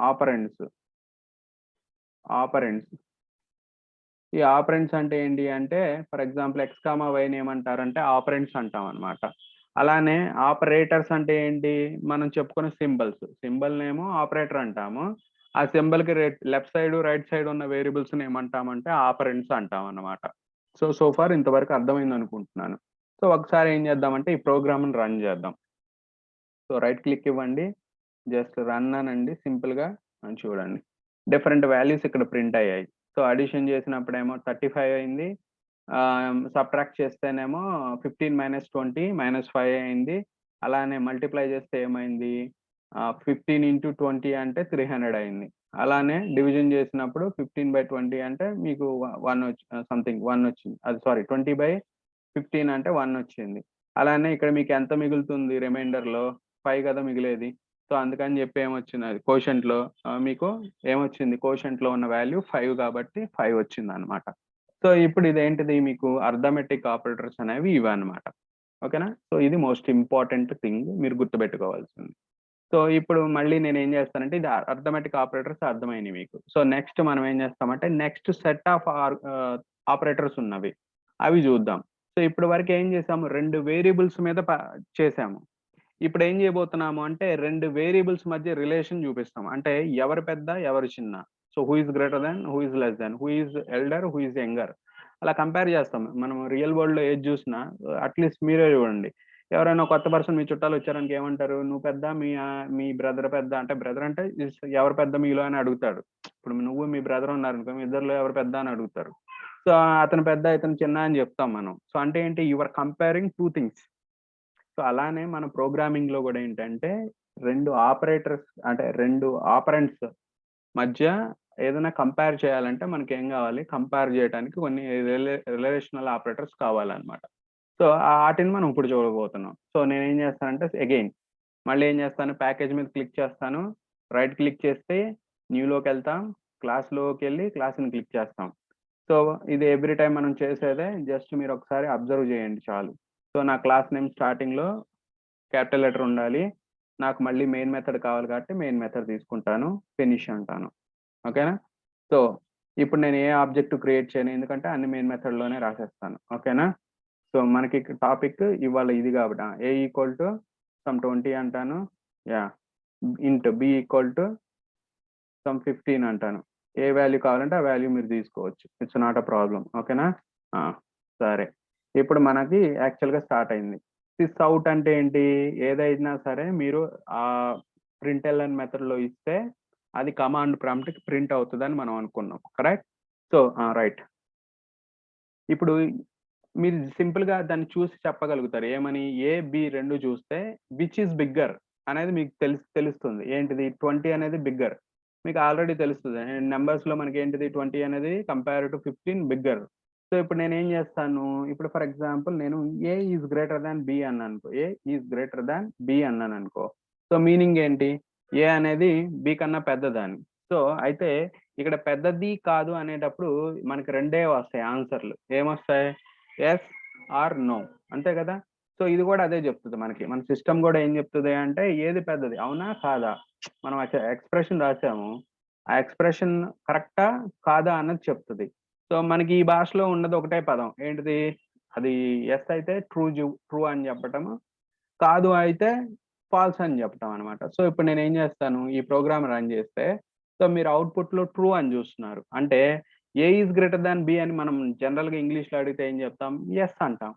ఆపరెండ్స్. ఆపరెండ్స్. ఈ ఆపరెండ్స్ అంటే ఏంటి అంటే ఫర్ ఎగ్జాంపుల్ ఎక్స్, వైని ఏమంటారంటే ఆపరెండ్స్ అంటామనమాట. అలానే ఆపరేటర్స్ అంటే ఏంటి? మనం చెప్పుకునే సింబల్స్. సింబల్‌నేమో ఆపరేటర్ అంటాము. ఆ సింబల్‌కి లెఫ్ట్ సైడ్, రైట్ సైడ్ ఉన్న వేరియబుల్స్‌ని ఏమంటామంటే ఆపరెండ్స్ అంటామన్నమాట. సో ఫార్ ఇంతవరకు అర్థమైందనుకుంటున్నాను. సో, ఒకసారి ఏం చేద్దామంటే ఈ ప్రోగ్రామ్‌ని రన్ చేద్దాం. సో, రైట్ క్లిక్ ఇవ్వండి. జస్ట్ రన్ అనండి సింపుల్‌గా చూడండి. డిఫరెంట్ వాల్యూస్ ఇక్కడ ప్రింట్ అయ్యాయి. సో, అడిషన్ చేసినప్పుడేమో 35 అయింది. సబ్ట్రాక్ట్ చేస్తేనేమో 15 - 20 -5 అయింది. అలానే మల్టిప్లై చేస్తే ఏమైంది? 15 ఇంటూ 20 అంటే 300 అయింది. అలానే డివిజన్ చేసినప్పుడు 15/20 అంటే మీకు 1 సంథింగ్ 1 వచ్చింది. అది సారీ 20/15 అంటే 1 వచ్చింది. అలానే ఇక్కడ మీకు ఎంత మిగులుతుంది రిమైండర్‌లో 5 కదా మిగిలేది. సో, అందుకని చెప్పి ఏమొచ్చింది అది కోషెంట్‌లో మీకు ఏమొచ్చింది? కోషెంట్‌లో ఉన్న వాల్యూ 5 కాబట్టి 5 వచ్చిందనమాట. సో, ఇప్పుడు ఇదేంటిది మీకు అర్థమెటిక్ ఆపరేటర్స్ అనేవి ఇవన్నమాట. ఓకేనా? సో, ఇది మోస్ట్ ఇంపార్టెంట్ థింగ్ మీరు గుర్తుపెట్టుకోవాల్సింది. సో, ఇప్పుడు మళ్ళీ నేనేం చేస్తానంటే ఇది అర్థమెటిక్ ఆపరేటర్స్ అర్థమైనయి మీకు. సో, నెక్స్ట్ మనం ఏం చేస్తామంటే నెక్స్ట్ సెట్ ఆఫ్ ఆపరేటర్స్ ఉన్నవి. అవి చూద్దాం. సో, ఇప్పటి వరకు ఏం చేసాము 2 వేరియబుల్స్ మీద చేసాము. ఇప్పుడేం చేయబోతున్నాము అంటే 2 వేరియబుల్స్ మధ్య రిలేషన్ చూపిస్తాం. అంటే ఎవరు పెద్ద, ఎవరు చిన్న. So, who is greater than, who is less than, who is elder, who is younger. అలా కంపేర్ చేస్తాం. మనం రియల్ వరల్డ్‌లో ఏది చూసినా అట్‌లీస్ట్ మీరే చూడండి. ఎవరైనా కొత్త పర్సన్ మీ చుట్టాలొచ్చారనుకో ఏమంటారు? "నువ్వు పెద్ద, మీ బ్రదర్ పెద్ద" అంటే బ్రదర్ అంటే ఎవరు పెద్ద మీలో అని అడుగుతాడు. ఇప్పుడు నువ్వు మీ బ్రదర్ ఉన్నారనుకో మీ ఇద్దరిలో ఎవరు పెద్ద అని అడుగుతారు. సో, అతను పెద్ద, ఇతను చిన్న అని చెప్తాం మనం. సో, అంటే ఏంటి? You are comparing 2 things. So, అలానే మన ప్రోగ్రామింగ్‌లో గూడా ఏంటంటే 2 ఆపరేటర్స్ అంటే 2 ఆపరెంట్స్ మధ్య ఏదైనా కంపేర్ చేయాలంటే మనకేం గావాలి? కంపేర్ జేయటానికి కొన్ని రిలేషనల్ ఆపరేటర్స్ కావాలన్నమాట. సో, ఆటిని మనం ఇప్పుడు చూడబోతున్నాం. సో, నేనేం చేస్తానంటే అగైన్ మళ్ళీ ఏం చేస్తాను ప్యాకేజ్ మీద క్లిక్ చేస్తాను. రైట్ క్లిక్ చేస్తే న్యూలోకెళ్తాం. క్లాస్‌లోకెళ్ళి క్లాస్‌ని క్లిక్ చేస్తాం. సో, ఇది ఎవ్రీ టైమ్ మనం చేసేదే. జస్ట్ మీరొకసారి అబ్జర్వ్ చేయండి చాలు. సో, నా క్లాస్ నేమ్ స్టార్టింగ్‌లో క్యాపిటల్ లెటర్ ఉండాలి. నాకు మళ్ళీ మెయిన్ మెథడ్ కావాలి కాబట్టి మెయిన్ మెథడ్ తీసుకుంటాను, ఫినిష్ అంటాను. ఓకేనా? సో ఇప్పుడు నేను ఏ ఆబ్జెక్ట్ క్రియేట్ చేయను, ఎందుకంటే అన్ని మెయిన్ మెథడ్లోనే రాసేస్తాను. ఓకేనా? సో మనకి టాపిక్ ఇవాళ ఇది కాబట్టి ఏ ఈక్వల్ టు సమ్ 20 అంటాను, యా ఇంట్ బి ఈక్వల్ టు సమ్ 15 అంటాను. ఏ వాల్యూ కావాలంటే ఆ వాల్యూ మీరు తీసుకోవచ్చు, ఇట్స్ నాట్ అ ప్రాబ్లం. ఓకేనా? సరే, ఇప్పుడు మనకి యాక్చువల్గా స్టార్ట్ అయింది. సిస్ అవుట్ అంటే ఏంటి? ఏదైనా సరే మీరు ఆ ప్రింట్ఎల్ఎన్ మెథడ్లో ఇస్తే అది కమాండ్ ప్రాంప్ట్కి ప్రింట్ అవుతుందని మనం అనుకున్నాం, కరెక్ట్? సో రైట్, ఇప్పుడు మీరు సింపుల్గా దాన్ని చూసి చెప్పగలుగుతారు ఏమని, ఏ బి రెండు చూస్తే విచ్ ఈస్ బిగ్గర్ అనేది మీకు తెలుస్తుంది. ఏంటిది? 20 అనేది బిగ్గర్, మీకు ఆల్రెడీ తెలుస్తుంది. నెంబర్స్ లో మనకి ఏంటిది 20 అనేది కంపేర్ టు 15 బిగ్గర్. సో ఇప్పుడు నేను ఏం చేస్తాను, ఇప్పుడు ఫర్ ఎగ్జాంపుల్ నేను ఏ ఈజ్ గ్రేటర్ దాన్ బి అన్నాను అనుకో, ఏ ఈజ్ గ్రేటర్ దాన్ బి అన్నాను అనుకో, సో మీనింగ్ ఏంటి? ఏ అనేది బి కన్నా పెద్దదాన్ని. సో అయితే ఇక్కడ పెద్దది కాదు అనేటప్పుడు మనకి రెండే వస్తాయి ఆన్సర్లు. ఏమొస్తాయి? ఎస్ ఆర్ నో, అంతే కదా? సో ఇది కూడా అదే చెప్తుంది మనకి, మన సిస్టమ్ కూడా ఏం చెప్తుంది అంటే ఏది పెద్దది, అవునా కాదా? మనం ఎక్స్ప్రెషన్ రాసాము, ఆ ఎక్స్ప్రెషన్ కరెక్టా కాదా అన్నది చెప్తుంది. సో మనకి ఈ భాషలో ఉన్నది ఒకటే పదం, ఏంటిది? అది ఎస్ అయితే ట్రూ అని చెప్పటము, కాదు అయితే ఫాల్స్ అని చెప్పటం అనమాట. సో ఇప్పుడు నేను ఏం చేస్తాను, ఈ ప్రోగ్రామ్ రన్ చేస్తే సో మీరు అవుట్పుట్ లో ట్రూ అని చూస్తున్నారు, అంటే ఏ ఈజ్ గ్రేటర్ దాన్ బి అని మనం జనరల్ గా ఇంగ్లీష్ లో అడిగితే ఏం చెప్తాం? ఎస్ అంటాం.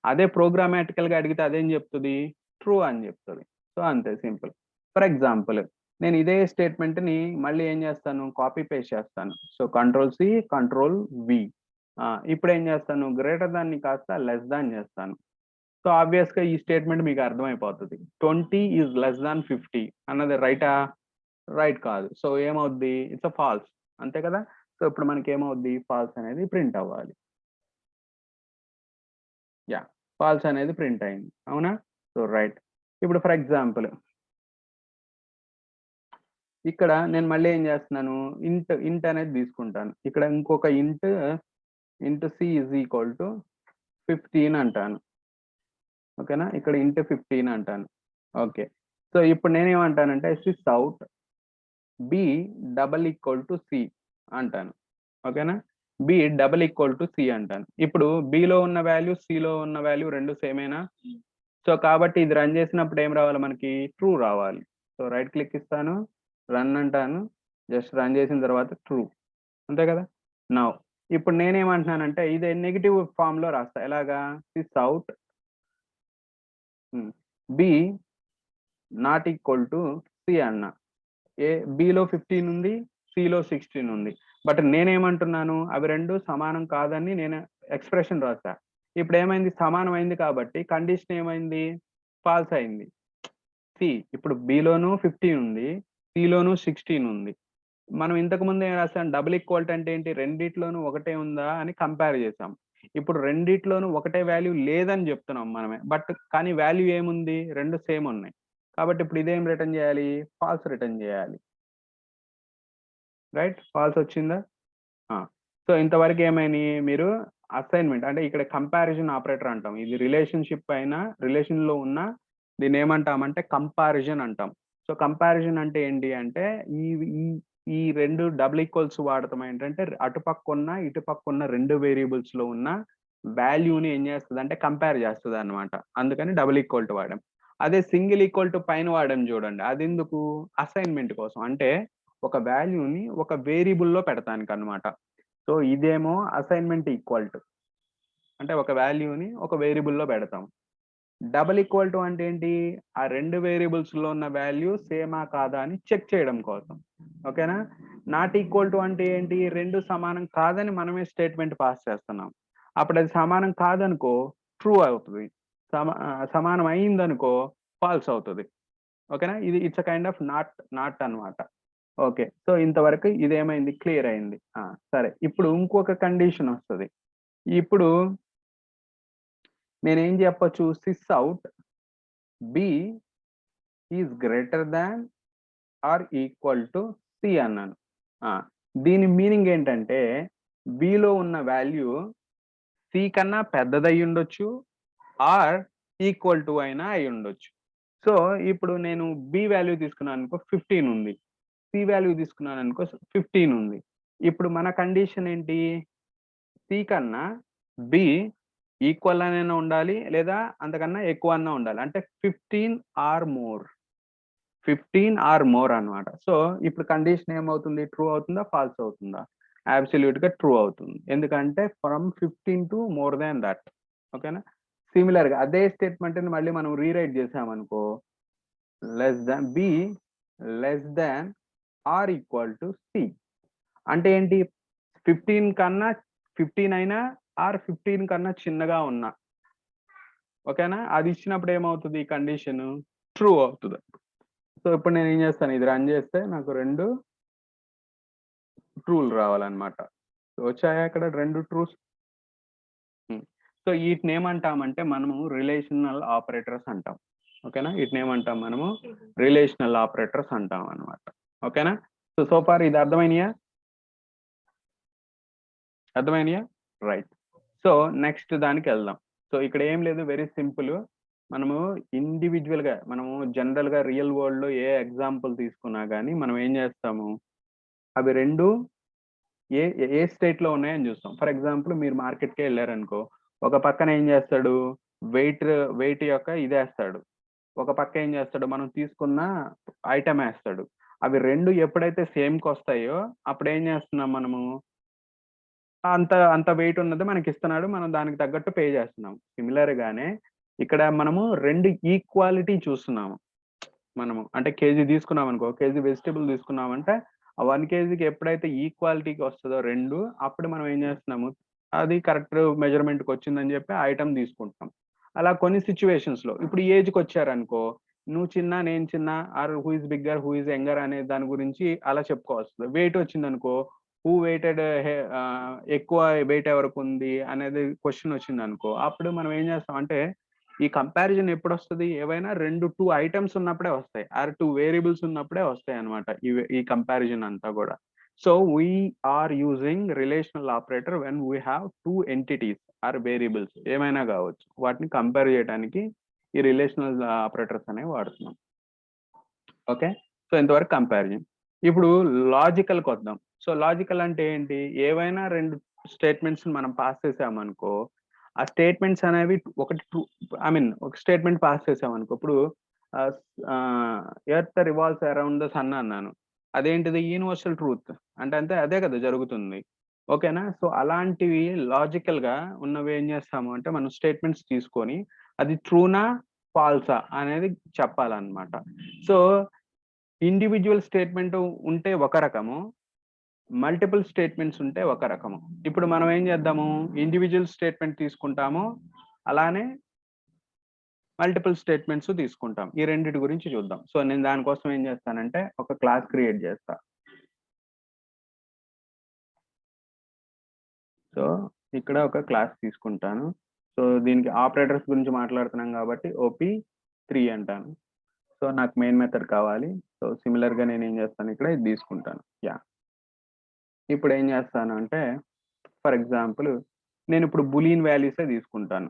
అదే ప్రోగ్రామాటికల్ గా అడిగితే అదేం చెప్తుంది? ట్రూ అని చెప్తుంది. సో అంతే, సింపుల్. ఫర్ ఎగ్జాంపుల్ నేను ఇదే స్టేట్మెంట్ ని మళ్ళీ ఏం చేస్తాను, కాపీ పేస్ట్ చేస్తాను. సో కంట్రోల్-C కంట్రోల్-V. ఇప్పుడు ఏం చేస్తాను, గ్రేటర్ దాన్ ని కాస్త లెస్ దాన్ చేస్తాను. సో ఆబ్వియస్ గా ఈ స్టేట్మెంట్ మీకు అర్థమైపోతుంది. 20 ఈజ్ లెస్ దాన్ 50 అన్నది రైటా? రైట్ కాదు. సో ఏమవుద్ది? ఇట్స్ అ ఫాల్స్, అంతే కదా? సో ఇప్పుడు మనకి ఏమవుద్ది? ఫాల్స్ అనేది ప్రింట్ అవ్వాలి. యా, ఫాల్స్ అనేది ప్రింట్ అయింది, అవునా? సో రైట్, ఇప్పుడు ఫర్ ఎగ్జాంపుల్ ఇక్కడ నేను మళ్ళీ ఏం చేస్తున్నాను, ఇంట్ అనేది తీసుకుంటాను. ఇక్కడ ఇంకొక ఇంట్ సి ఈజ్ ఈక్వల్ టు 15 అంటాను. ఓకేనా? ఇక్కడ ఇంట్ 15 అంటాను. ఓకే, సో ఇప్పుడు నేనేమంటానంటే sys out b double equal to c అంటాను. ఓకేనా? B double equal to c అంటాను. ఇప్పుడు బిలో ఉన్న వాల్యూ సిలో ఉన్న వాల్యూ రెండు సేమేనా? సో కాబట్టి ఇది రన్ చేసినప్పుడు ఏం రావాలి మనకి? ట్రూ రావాలి. సో రైట్ క్లిక్ ఇస్తాను, రన్ అంటాను, జస్ట్ రన్ చేసిన తర్వాత ట్రూ, అంతే కదా? నౌ ఇప్పుడు నేనేమంటున్నానంటే ఇది నెగిటివ్ ఫామ్ లో రాస్తా. ఎలాగా? Sys out b not equal to c అన్న. బిలో 15 ఉంది, సిలో 16 ఉంది. బట్ నేనేమంటున్నాను, అవి రెండు సమానం కాదని నేను ఎక్స్ప్రెషన్ రాసా. ఇప్పుడు ఏమైంది? సమానం అయింది కాబట్టి కండిషన్ ఏమైంది? ఫాల్స్ అయింది. సి ఇప్పుడు బిలోను 15 ఉంది, సిలోను 16 ఉంది. మనం ఇంతకు ముందు ఏం రాసాం? డబుల్ ఈక్వాలిటీ అంటే ఏంటి? రెండిట్లోనూ ఒకటే ఉందా అని కంపేర్ చేసాం. ఇప్పుడు రెండిట్లోనూ ఒకటే వాల్యూ లేదని చెప్తున్నాం మనమే, బట్ కానీ వాల్యూ ఏముంది? రెండు సేమ్ ఉన్నాయి. కాబట్టి ఇప్పుడు ఇదేం రిటర్న్ చేయాలి? ఫాల్స్ రిటర్న్ చేయాలి. రైట్, ఫాల్స్ వచ్చిందా? సో ఇంతవరకు ఏమైంది? మీరు అసైన్మెంట్ అంటే ఇక్కడ కంపారిజన్ ఆపరేటర్ అంటాం. ఇది రిలేషన్షిప్ అయినా రిలేషన్ లో ఉన్న దీన్ని ఏమంటామంటే కంపారిజన్ అంటాం. సో కంపారిజన్ అంటే ఏంటి అంటే ఈ ఈ ఈ రెండు డబుల్ ఈక్వల్స్ వాడతాం. ఏంటంటే అటుపక్క ఉన్న ఇటుపక్క ఉన్న రెండు వేరియబుల్స్ లో ఉన్న వాల్యూని ఏం చేస్తుంది అంటే కంపేర్ చేస్తుంది అనమాట. అందుకని డబుల్ ఈక్వల్ టు వాడాం. అదే సింగిల్ ఈక్వల్ టు పైన వాడాం చూడండి, అది ఎందుకు? అసైన్మెంట్ కోసం, అంటే ఒక వాల్యూని ఒక వేరియబుల్లో పెడతానికి అనమాట. సో ఇదేమో అసైన్మెంట్ ఈక్వల్ టు, అంటే ఒక వాల్యూని ఒక వేరియబుల్లో పెడతాం. డబుల్ ఈక్వల్ టు అంటే ఏంటి? ఆ రెండు వేరియబుల్స్ లో ఉన్న వాల్యూ సేమా కాదా అని చెక్ చేయడం కోసం. ఓకేనా? నాట్ ఈక్వల్ టు అంటే ఏంటి? రెండు సమానం కాదని మనమే స్టేట్మెంట్ పాస్ చేస్తున్నాం. అప్పుడు అది సమానం కాదనుకో ట్రూ అవుతుంది, సమానం అయిందనుకో ఫాల్స్ అవుతుంది. ఓకేనా? ఇది ఇట్స్ కైండ్ ఆఫ్ నాట్ అనమాట. ఓకే, సో ఇంతవరకు ఇదేమైంది? క్లియర్ అయింది. సరే, ఇప్పుడు ఇంకొక కండిషన్ వస్తుంది. ఇప్పుడు నేనేం చెప్పొచ్చు? Sys out b is greater than or equal to c అన్నాను. దీని మీనింగ్ ఏంటంటే బిలో ఉన్న వాల్యూ సి కన్నా పెద్దదై ఉండొచ్చు ఆర్ ఈక్వల్ టు అయినా అయి ఉండొచ్చు. సో ఇప్పుడు నేను బి వాల్యూ తీసుకున్నాను అనుకో 15 ఉంది. సి వాల్యూ తీసుకున్నాను అనుకో 15 ఉంది. ఇప్పుడు మన కండిషన్ ఏంటి? సి కన్నా బి ఈక్వల్ అనైనా ఉండాలి లేదా అంతకన్నా ఎక్కువ అన్నా ఉండాలి. అంటే 15 ఆర్ మోర్. 15 ఆర్ మోర్ అన్నమాట. సో ఇప్పుడు కండిషన్ ఏమవుతుంది? ట్రూ అవుతుందా? ఫాల్స్ అవుతుందా? అబ్సల్యూట్‌గా ట్రూ అవుతుంది. ఎందుకంటే from 15 to more than that. ఓకేనా? సిమిలర్‌గా అదే స్టేట్మెంట్‌ని మళ్ళీ మనం రీరైట్ చేసామనుకో less than B less than or equal to C. అంటే ఏంటి? 15 కన్నా 15 అయినా ఆర్ 15 కన్నా చిన్నగా ఉన్నా. ఓకేనా? అది ఇచ్చినప్పుడు ఏమవుతది కండిషన్? ట్రూ అవుతది. సో ఇప్పుడు నేనేం చేస్తాను? ఇది రన్ చేస్తే నాకు 2 ట్రూలు రావాలన్నమాట. వచ్చాయా ఇక్కడ 2 ట్రూస్? సో ఈటినేమంటామంటే మనము రిలేషనల్ ఆపరేటర్స్ అంటాం. ఓకేనా? ఈటినేమంటాం మనము రిలేషనల్ ఆపరేటర్స్ అంటాం అన్నమాట. ఓకేనా? సో ఫార్ ఇది అర్థమైనయా? అర్థమైనయా? రైట్. సో నెక్స్ట్ దానికెళ్దాం. సో ఇక్కడ ఏం లేదు, వెరీ సింపుల్. మనము ఇండివిడ్యువల్‌గా మనము జనరల్‌గా రియల్ వరల్డ్‌లో ఏ ఎగ్జాంపుల్ తీసుకున్నా గాని మనం ఏం చేస్తాము? అవి 2 ఏ ఏ స్టేట్‌లో ఉన్నాయని చూస్తాం. ఫర్ ఎగ్జాంపుల్ మీరు మార్కెట్‌కే ఎళ్లారనుకో, ఒక పక్కన ఏం చేస్తాడు? వెయిట్ వెయిట్ యొక్క ఇదేస్తాడు. ఒక పక్క ఏం చేస్తాడు? మనం తీసుకున్న ఐటెమ్ ఏస్తాడు. అవి 2 ఎప్పుడైతే సేమ్‌కొస్తాయో అప్పుడేం చేస్తున్నాం మనము? అంత అంత వెయిట్ ఉన్నది మనకిస్తున్నాడు. మనం దానికి తగ్గట్టు పే చేస్తున్నాం. సిమిలర్‌గానే ఇక్కడ మనము 2 ఈక్వాలిటీ చూస్తున్నాము. మనము అంటే కేజీ తీసుకున్నామనుకో, కేజీ వెజిటబుల్ తీసుకున్నామంటే, ఆ 1 కేజీకి ఎప్పుడైతే ఈక్వాలిటీకి వస్తదో 2 అప్పుడు మనం ఏం చేస్తున్నాము? అది కరెక్ట్ మెజర్‌మెంట్‌కొచ్చిందని చెప్పి ఆ ఐటెమ్ తీసుకుంటున్నాం. అలా కొన్ని సిట్యుయేషన్స్‌లో ఇప్పుడు ఏజ్‌కొచ్చారనుకో, నువ్వు చిన్న, నేను చిన్న or who is bigger, who is younger అనే దాని గురించి అలా చెప్పుకోవస్తది. వెయిట్ వచ్చిందనుకో, హూ వెయిటెడ్ ఎక్కువ వెయిట్ ఎవరికుంది అనేది క్వెషన్ వచ్చిందనుకో, అప్పుడు మనం ఏం చేస్తాం అంటే ఈ కంపారిజన్ ఎప్పుడొస్తది? ఏవైనా 2 ఐటెమ్స్ ఉన్నప్పుడే వస్తాయి. ఆర్ 2 వేరియబుల్స్ ఉన్నప్పుడే వస్తాయన్నమాట. ఈ కంపారిజన్ అంతా గూడా. So, we are using relational operator when we have 2 entities or variables ఏమైనా గావచ్చు. వాటిని కంపేర్ జేయడానికి ఈ రిలేషనల్ ఆపరేటర్స్ అనేవి వాడుతున్నాం. ఓకే. సో, ఇంతవరకు కంపారిజన్. ఇప్పుడు లాజికల్‌కొద్దాం. సో, లాజికల్ అంటే ఏంటి? ఏవైనా 2 స్టేట్మెంట్స్‌ని మనం పాస్ చేసామనుకో, ఆ స్టేట్మెంట్స్ అనేవి ఒకటి ట్రూ ఐ మీన్ ఒక స్టేట్మెంట్ పాస్ చేసామనుకో, ఇప్పుడు ah, ah, earth revolves around the sun అన్నాను. అదేంటిది? Universal truth. అంటే అదే కదా జరుగుతుంది. ఓకేనా? సో, అలాంటివి లాజికల్‌గా ఉన్నవి ఏం చేస్తాము అంటే, మనం స్టేట్మెంట్స్ తీసుకొని అది ట్రూనా? ఫాల్సా? అనేది చెప్పాలన్నమాట. సో, ఇండివిడ్యువల్ స్టేట్మెంట్ ఉంటే ఒక రకము. మల్టిపుల్ స్టేట్మెంట్స్ ఉంటే ఒక రకము. ఇప్పుడు మనం ఏం చేద్దాము? ఇండివిడ్యువల్ స్టేట్మెంట్ తీసుకుంటాము. అలానే మల్టిపుల్ స్టేట్మెంట్స్ తీసుకుంటాం. ఈ రెండిటి గురించి చూద్దాం. సో, నేను దాని కోసం ఏం చేస్తానంటే ఒక క్లాస్ క్రియేట్ చేస్తా. సో, ఇక్కడ ఒక క్లాస్ తీసుకుంటాను. సో, దీనికి ఆపరేటర్స్ గురించి మాట్లాడుతున్నాం కాబట్టి OP3 అంటాను. సో, నాకు మెయిన్ మెథడ్ కావాలి. సో, సిమిలర్‌గా నేనేం చేస్తాను ఇక్కడ ఇది తీసుకుంటాను. యాహ్! ఇప్పుడేం చేస్తాను అంటే, ఫర్ ఎగ్జాంపుల్ నేనిప్పుడు బూలియన్ వాల్యూసే తీసుకుంటాను.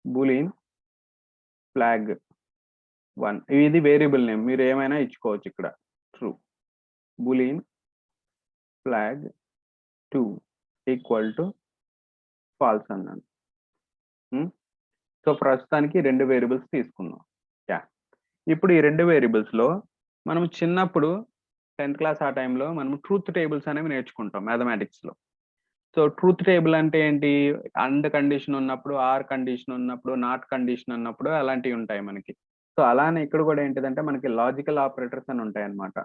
బూలియన్ ఫ్లాగ్ 1 ఇది వేరియబుల్ నేమ్. మీరేమైనా ఇచ్చుకోవచ్చు ఇక్కడ. True. Boolean flag 2 equal to falls అన్నాను. హ్మ్. సో, ప్రస్తుతానికి 2 వేరియబుల్స్ తీసుకున్నాం. యాహ్! ఇప్పుడు ఈ 2 వేరియబుల్స్‌లో మనం చిన్నప్పుడు 10థ్ క్లాస్ ఆ టైంలో మనం ట్రూత్ టేబుల్స్ అనేవి నేర్చుకుంటాం మ్యాథమెటిక్స్‌లో. సో, ట్రూత్ టేబుల్ అంటే ఏంటి? అండ్ కండిషన్ ఉన్నప్పుడు, ఆర్ కండిషన్ ఉన్నప్పుడు, నాట్ కండిషన్ ఉన్నప్పుడు అలాంటివి ఉంటాయి మనకి. సో, అలానే ఇక్కడ కూడా ఏంటిదంటే మనకి లాజికల్ ఆపరేటర్స్ అని ఉంటాయన్నమాట.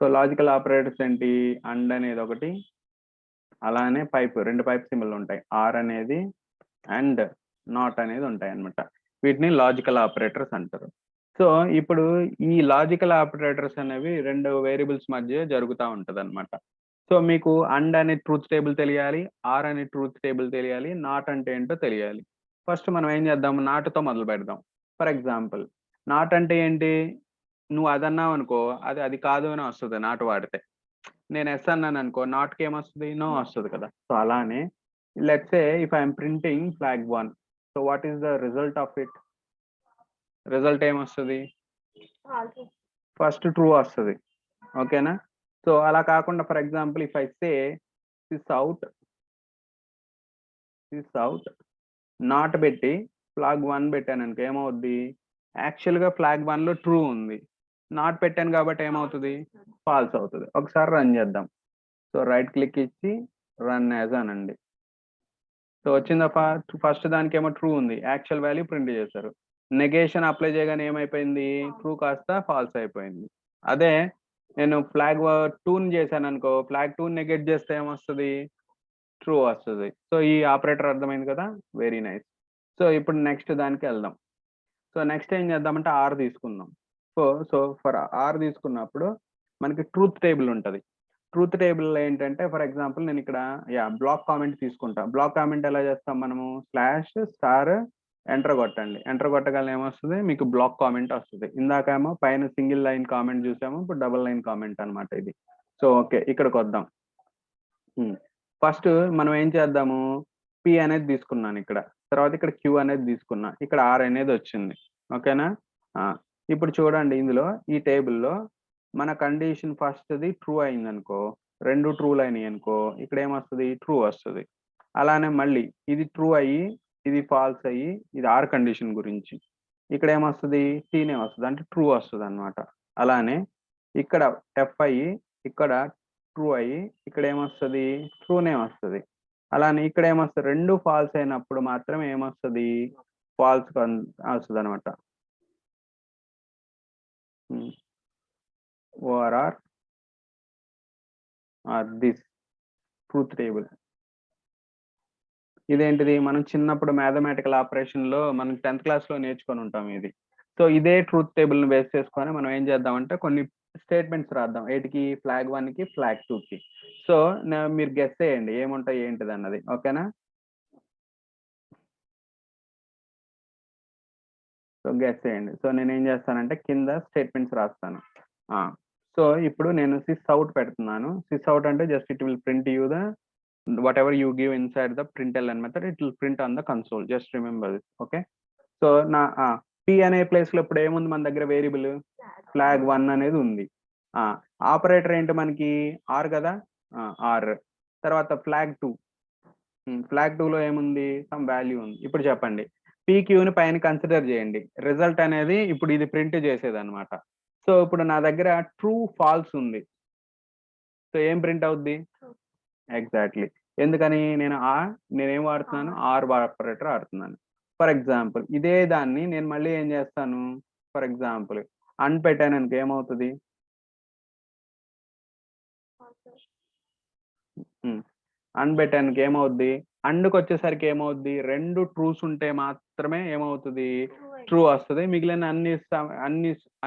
సో, లాజికల్ ఆపరేటర్స్ ఏంటి? అండ్ అనేది ఒకటి, అలానే 2 పైప్ సింబల్ ఉంటాయి. ఆర్ అనేది అండ్ నాట్ అనేది ఉంటాయన్నమాట. వీటిని లాజికల్ ఆపరేటర్స్ అంటారు. సో, ఇప్పుడు ఈ లాజికల్ ఆపరేటర్స్ అనేవి 2 వేరియబుల్స్ మధ్య జరుగుతా ఉంటదన్నమాట. సో, మీకు అండ్ అనే ట్రూత్ టేబుల్ తెలియాలి. ఆర్ అనే ట్రూత్ టేబుల్ తెలియాలి. నాట్ అంటే ఏంటో తెలియాలి. ఫస్ట్ మనం ఏం చేద్దాం? నాట్‌తో మొదలుపెడదాం. ఫర్ ఎగ్జాంపుల్ నాట్ అంటే ఏంటి? నువ్వు అదన్నావనుకో అది అది కాదు అని వస్తది నాట్ వాడితే. నేను యెస్ అన్నాననుకో నాట్‌కి ఏమొస్తది? నో వస్తది కదా! సో, అలానే let's say if I am printing flag 1, so what is the result of it? Result ఏమొస్తుంది? ఫస్ట్ ట్రూ వస్తుంది. ఓకేనా? సో అలా కాకుండా for example if I say this out not పెట్టి ఫ్లాగ్ 1 పెట్టాను అనుకో ఏమవుద్ది? యాక్చువల్గా ఫ్లాగ్ 1లో ట్రూ ఉంది, నాట్ పెట్టాను కాబట్టి ఏమవుతుంది? ఫాల్స్ అవుతుంది. ఒకసారి రన్ చేద్దాం. సో రైట్ క్లిక్ ఇచ్చి రన్ యాజ్ అనండి. సో వచ్చిందా? ఫస్ట్ దానికి ఏమో ట్రూ ఉంది, యాక్చువల్ వాల్యూ ప్రింట్ చేశారు. నెగేషన్ అప్లై చేయగానే ఏమైపోయింది? ట్రూ కాస్త ఫాల్స్ అయిపోయింది. అదే నేను ఫ్లాగ్ 2ని చేశాను అనుకో, ఫ్లాగ్ 2 నెగెట్ చేస్తే ఏమొస్తుంది? ట్రూ వస్తుంది. సో ఈ ఆపరేటర్ అర్థమైంది కదా? Very nice. సో ఇప్పుడు నెక్స్ట్ దానికి వెళ్దాం. సో నెక్స్ట్ ఏం చేద్దామంటే ఆర్ తీసుకుందాం. సో ఫర్ ఆర్ తీసుకున్నప్పుడు మనకి ట్రూత్ టేబుల్ ఉంటుంది. ట్రూత్ టేబుల్ ఏంటంటే ఫర్ ఎగ్జాంపుల్ నేను ఇక్కడ బ్లాక్ కామెంట్ తీసుకుంటా. బ్లాక్ కామెంట్ ఎలా చేస్తాం మనము? /* ఎంటర్ కొట్టండి. ఎంటర్ కొట్టగల ఏమొస్తుంది? మీకు బ్లాక్ కామెంట్ వస్తుంది. ఇందాకేమో పైన సింగిల్ లైన్ కామెంట్ చూసాము, ఇప్పుడు డబుల్ లైన్ కామెంట్ అనమాట ఇది. సో ఓకే, ఇక్కడికి వద్దాం. ఫస్ట్ మనం ఏం చేద్దాము? పి అనేది తీసుకున్నాను ఇక్కడ, తర్వాత ఇక్కడ క్యూ అనేది తీసుకున్నా, ఇక్కడ ఆర్ అనేది వచ్చింది. ఓకేనా? ఇప్పుడు చూడండి, ఇందులో ఈ టేబుల్లో మన కండిషన్ ఫస్ట్ది ట్రూ అయింది అనుకో, 2 ట్రూలు అయినాయి అనుకో, ఇక్కడ ఏమొస్తుంది? ట్రూ వస్తుంది. అలానే మళ్ళీ ఇది ట్రూ అయ్యి ఇది ఫాల్స్ అయ్యి, ఇది ఆర్ కండిషన్ గురించి, ఇక్కడ ఏమొస్తుంది? టీనే వస్తుంది, అంటే ట్రూ వస్తుంది అనమాట. అలానే ఇక్కడ ఎఫ్ అయ్యి ఇక్కడ ట్రూ అయ్యి ఇక్కడ ఏమొస్తుంది? ట్రూనే వస్తుంది. అలానే ఇక్కడ ఏమొస్తుంది? 2 ఫాల్స్ అయినప్పుడు మాత్రమే ఏమొస్తుంది? ఫాల్స్ వస్తుంది అనమాట. ORR this truth table. ఇదేంటిది? మనం చిన్నప్పుడు మ్యాథమెటికల్ ఆపరేషన్ లో మనం 10th క్లాస్ లో నేర్చుకొని ఉంటాం ఇది. సో ఇదే ట్రూత్ టేబుల్ ని బేస్ చేసుకొని మనం ఏం చేద్దామంటే కొన్ని స్టేట్మెంట్స్ రాద్దాం. ఏటికి? ఫ్లాగ్ 1కి ఫ్లాగ్ 2కి. సో మీరు గెస్ చేయండి ఏముంటాయి ఏంటిది అన్నది. ఓకేనా? సో గెస్ చేయండి. సో నేను ఏం చేస్తానంటే కింద స్టేట్మెంట్స్ రాస్తాను. సో ఇప్పుడు నేను సిస్ అవుట్ పెడుతున్నాను. సిస్ అవుట్ అంటే just it will print you the whatever you give inside the println method, it will print on the console. Just remember this. Okay? So నా p అనే place లో ఇప్పుడు ఏముంది మన దగ్గర? వేరియబుల్ ఫ్లాగ్ 1 అనేది ఉంది. ఆపరేటర్ ఏంటి మనకి? ఆర్ కదా, ఆర్. తర్వాత ఫ్లాగ్ 2, ఫ్లాగ్ 2 లో ఏముంది? సమ్ వాల్యూ ఉంది. ఇప్పుడు చెప్పండి, పీక్యూని పైన కన్సిడర్ చేయండి. రిజల్ట్ అనేది ఇప్పుడు ఇది ప్రింట్ చేసేది అనమాట. సో ఇప్పుడు నా దగ్గర ట్రూ ఫాల్స్ ఉంది. సో ఏం ప్రింట్ అవుద్ది? ఎగ్జాక్ట్లీ. ఎందుకని? నేనేం వాడుతున్నాను? ఆర్ ఆపరేటర్ ఆడుతున్నాను. ఫర్ ఎగ్జాంపుల్ ఇదే దాన్ని నేను మళ్ళీ ఏం చేస్తాను? ఫర్ ఎగ్జాంపుల్ అన్ పెట్టాను అనుకో ఏమవుతుంది? అన్ పెట్టానికి ఏమవుద్ది? అండ్కి వచ్చేసరికి ఏమవుద్ది? 2 ట్రూస్ ఉంటే మాత్రమే ఏమవుతుంది? ట్రూ వస్తుంది. మిగిలిన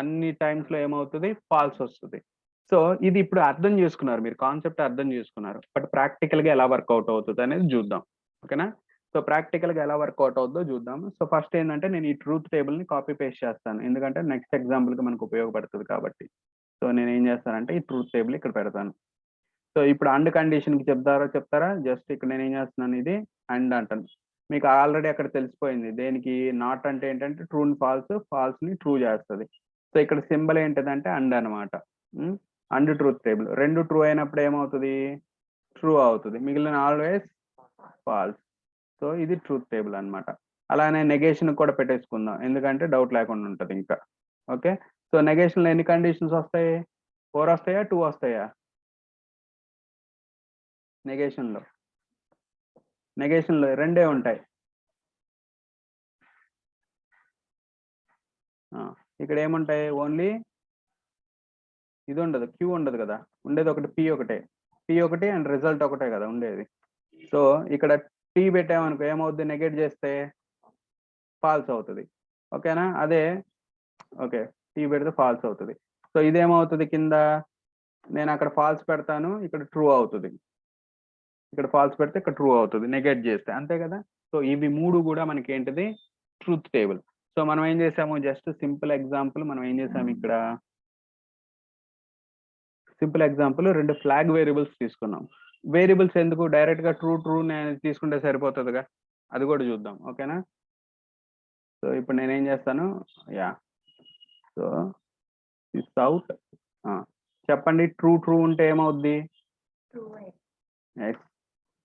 అన్ని టైమ్స్ లో ఏమవుతుంది? ఫాల్స్ వస్తుంది. సో ఇది ఇప్పుడు అర్థం చేసుకున్నారు, మీరు కాన్సెప్ట్ అర్థం చేసుకున్నారు. బట్ ప్రాక్టికల్ గా ఎలా వర్కౌట్ అవుతుంది అనేది చూద్దాం. ఓకేనా? సో ప్రాక్టికల్ గా ఎలా వర్కౌట్ అవుతుందో చూద్దాం. సో ఫస్ట్ ఏంటంటే నేను ఈ ట్రూత్ టేబుల్ ని కాపీ పేస్ట్ చేస్తాను, ఎందుకంటే నెక్స్ట్ ఎగ్జాంపుల్ కి మనకు ఉపయోగపడుతుంది కాబట్టి. సో నేను ఏం చేస్తానంటే ఈ ట్రూత్ టేబుల్ ఇక్కడ పెడతాను. సో ఇప్పుడు అండ్ కండిషన్ కి చెప్తారా? జస్ట్ ఇక్కడ నేను ఏం చేస్తున్నాను, ఇది అండ్ అంటాను. మీకు ఆల్రెడీ అక్కడ తెలిసిపోయింది దేనికి. నాట్ అంటే ఏంటంటే ట్రూ ఫాల్స్ ని ట్రూ చేస్తుంది. సో ఇక్కడ సింబల్ ఏంటిదంటే అండ్ అనమాట. అండ్ ట్రూత్ టేబుల్ 2 ట్రూ అయినప్పుడు ఏమవుతుంది? ట్రూ అవుతుంది, మిగిలిన ఆల్వేస్ ఫాల్స్. సో ఇది ట్రూత్ టేబుల్ అనమాట. అలానే నెగేషన్ కూడా పెట్టేసుకుందాం, ఎందుకంటే డౌట్ లేకుండా ఉంటుంది ఇంకా. ఓకే? సో నెగేషన్ లో ఎన్ని కండిషన్స్ వస్తాయి? 4 వస్తాయా 2 వస్తాయా? నెగేషన్ లో 2 ఉంటాయి. ఇక్కడ ఏముంటాయి? ఓన్లీ ఇది ఉండదు, క్యూ ఉండదు కదా, ఉండేది ఒకటి పి ఒకటి అండ్ రిజల్ట్ ఒకటే కదా ఉండేది. సో ఇక్కడ టీ పెట్టామనుకో ఏమవుద్ది? నెగెట్ చేస్తే ఫాల్స్ అవుతుంది. ఓకేనా? అదే ఓకే, టీ పెడితే ఫాల్స్ అవుతుంది. సో ఇదేమవుతుంది? కింద నేను అక్కడ ఫాల్స్ పెడతాను, ఇక్కడ ట్రూ అవుతుంది. ఇక్కడ ఫాల్స్ పెడితే ఇక్కడ ట్రూ అవుతుంది, నెగెట్ చేస్తే, అంతే కదా. సో ఇవి 3 కూడా మనకి ఏంటిది? Truth table. సో మనం ఏం చేసాము? జస్ట్ సింపుల్ ఎగ్జాంపుల్ మనం ఏం చేసాము ఇక్కడ? సింపుల్ ఎగ్జాంపుల్ 2 ఫ్లాగ్ వేరియబుల్స్ తీసుకున్నాం. వేరియబుల్స్ ఎందుకు డైరెక్ట్గా ట్రూ తీసుకుంటే సరిపోతుందిగా, అది కూడా చూద్దాం. ఓకేనా? సో ఇప్పుడు నేనేం చేస్తాను, యా సో అవుట్ చెప్పండి, ట్రూ ఉంటే ఏమవుద్ది? ఎస్.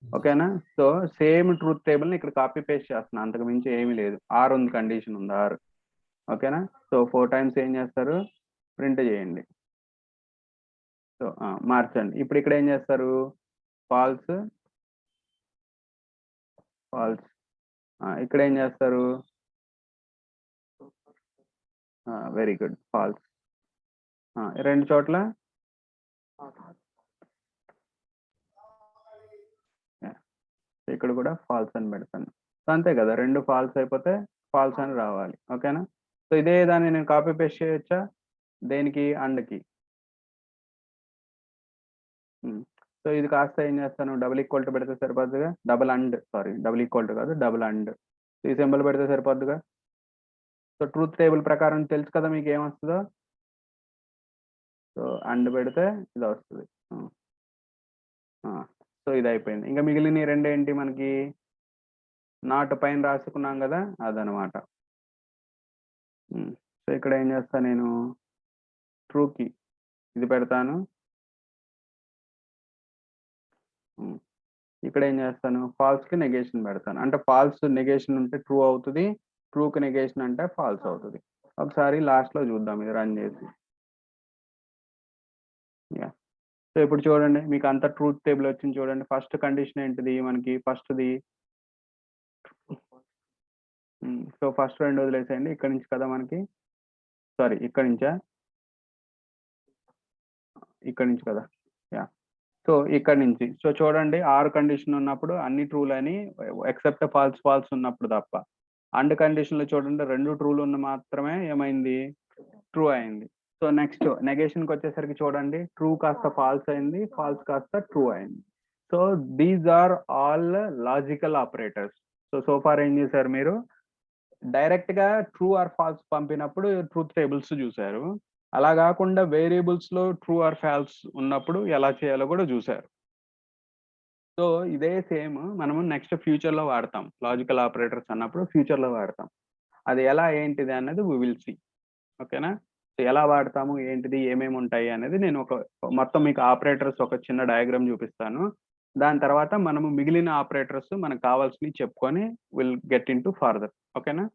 ఓకేనా? సో సేమ్ ట్రూత్ టేబుల్ని ఇక్కడ కాపీ పేస్ట్ చేస్తున్నా, అంతకు మించి ఏమీ లేదు. ఆర్ ఉంది, కండిషన్ ఉంది ఆర్. ఓకేనా? సో 4 టైమ్స్ ఏం చేస్తారు, ప్రింట్ చేయండి. సో మార్చండి. ఇప్పుడు ఇక్కడ ఏం చేస్తారు, ఫాల్స్ ఫాల్స్. ఇక్కడ ఏం చేస్తారు, వెరీ గుడ్, ఫాల్స్. రెండు చోట్ల ఇక్కడ కూడా ఫాల్స్ అని పెడతాను. సో అంతే కదా, రెండు ఫాల్స్ అయిపోతే ఫాల్స్ అని రావాలి. ఓకేనా? సో ఇదే దాన్ని నేను కాపీ పేస్ట్ చేయొచ్చా, దేనికి, అండ్కి. సో ఇది కాస్త ఏం చేస్తాను, డబుల్ ఈక్వల్ టు పెడితే సరిపోద్దుగా, డబుల్ ఈక్వల్ టు కాదు, డబుల్ అండ్. ఈ సింబల్ పెడితే సరిపోద్దుగా. సో ట్రూత్ టేబుల్ ప్రకారం తెలుసు కదా మీకు ఏమొస్తుందో. సో అండ్ పెడితే ఇది వస్తుంది. సో ఇది అయిపోయింది. ఇంకా మిగిలిన రెండు ఏంటి మనకి, నాట్ పైన రాసుకున్నాం కదా, అదనమాట. సో ఇక్కడ ఏం చేస్తాను నేను, ట్రూకి ఇది పెడతాను. ఇక్కడ ఏం చేస్తాను, ఫాల్స్కి నెగేషన్ పెడతాను. అంటే ఫాల్స్ నెగేషన్ ఉంటే ట్రూ అవుతుంది, ట్రూకి నెగేషన్ అంటే ఫాల్స్ అవుతుంది. ఒకసారి లాస్ట్లో చూద్దాం ఇది రన్ చేసి. యా. సో ఇప్పుడు చూడండి, మీకు అంత ట్రూత్ టేబుల్ వచ్చింది చూడండి. ఫస్ట్ కండిషన్ ఏంటిది మనకి, ఫస్ట్ది. సో ఫస్ట్ రెండు వదిలేసేయండి. ఇక్కడ నుంచి కదా మనకి, సారీ ఇక్కడ నుంచా, ఇక్కడ నుంచి కదా, యా. సో ఇక్కడ నుంచి, సో చూడండి, 6 కండిషన్ ఉన్నప్పుడు అన్ని ట్రూలని, ఎక్సెప్ట్ ఫాల్స్ ఉన్నప్పుడు తప్ప. అండ్ కండిషన్లో చూడండి, 2 ట్రూలు ఉన్న మాత్రమే ఏమైంది, ట్రూ అయింది. సో నెక్స్ట్ నెగేషన్కి వచ్చేసరికి చూడండి, ట్రూ కాస్త ఫాల్స్ అయింది, ఫాల్స్ కాస్త ట్రూ అయింది. So these are all logical operators. So far ఏం చేశారు మీరు, డైరెక్ట్ గా ట్రూ ఆర్ ఫాల్స్ పంపినప్పుడు ట్రూత్ టేబుల్స్ చూశారు. అలా కాకుండా వేరియబుల్స్ లో ట్రూ ఆర్ ఫాల్స్ ఉన్నప్పుడు ఎలా చేయాలో కూడా చూశారు. సో ఇదే సేమ్ మనము నెక్స్ట్ ఫ్యూచర్ లో వాడతాం, లాజికల్ ఆపరేటర్స్ అన్నప్పుడు ఫ్యూచర్ లో వాడతాం. అది ఎలా ఏంటిది అన్నది వి విల్ సీ. ఓకేనా? సో ఎలా వాడతాము ఏంటిది ఏమేమి ఉంటాయి అనేది నేను మొత్తం మీకు ఆపరేటర్స్ ఒక చిన్న డయాగ్రామ్ చూపిస్తాను. దాని తర్వాత మనము మిగిలిన ఆపరేటర్స్ మనకు కావాల్సినవి చెప్పుకొని will get in to further. ఓకేనా?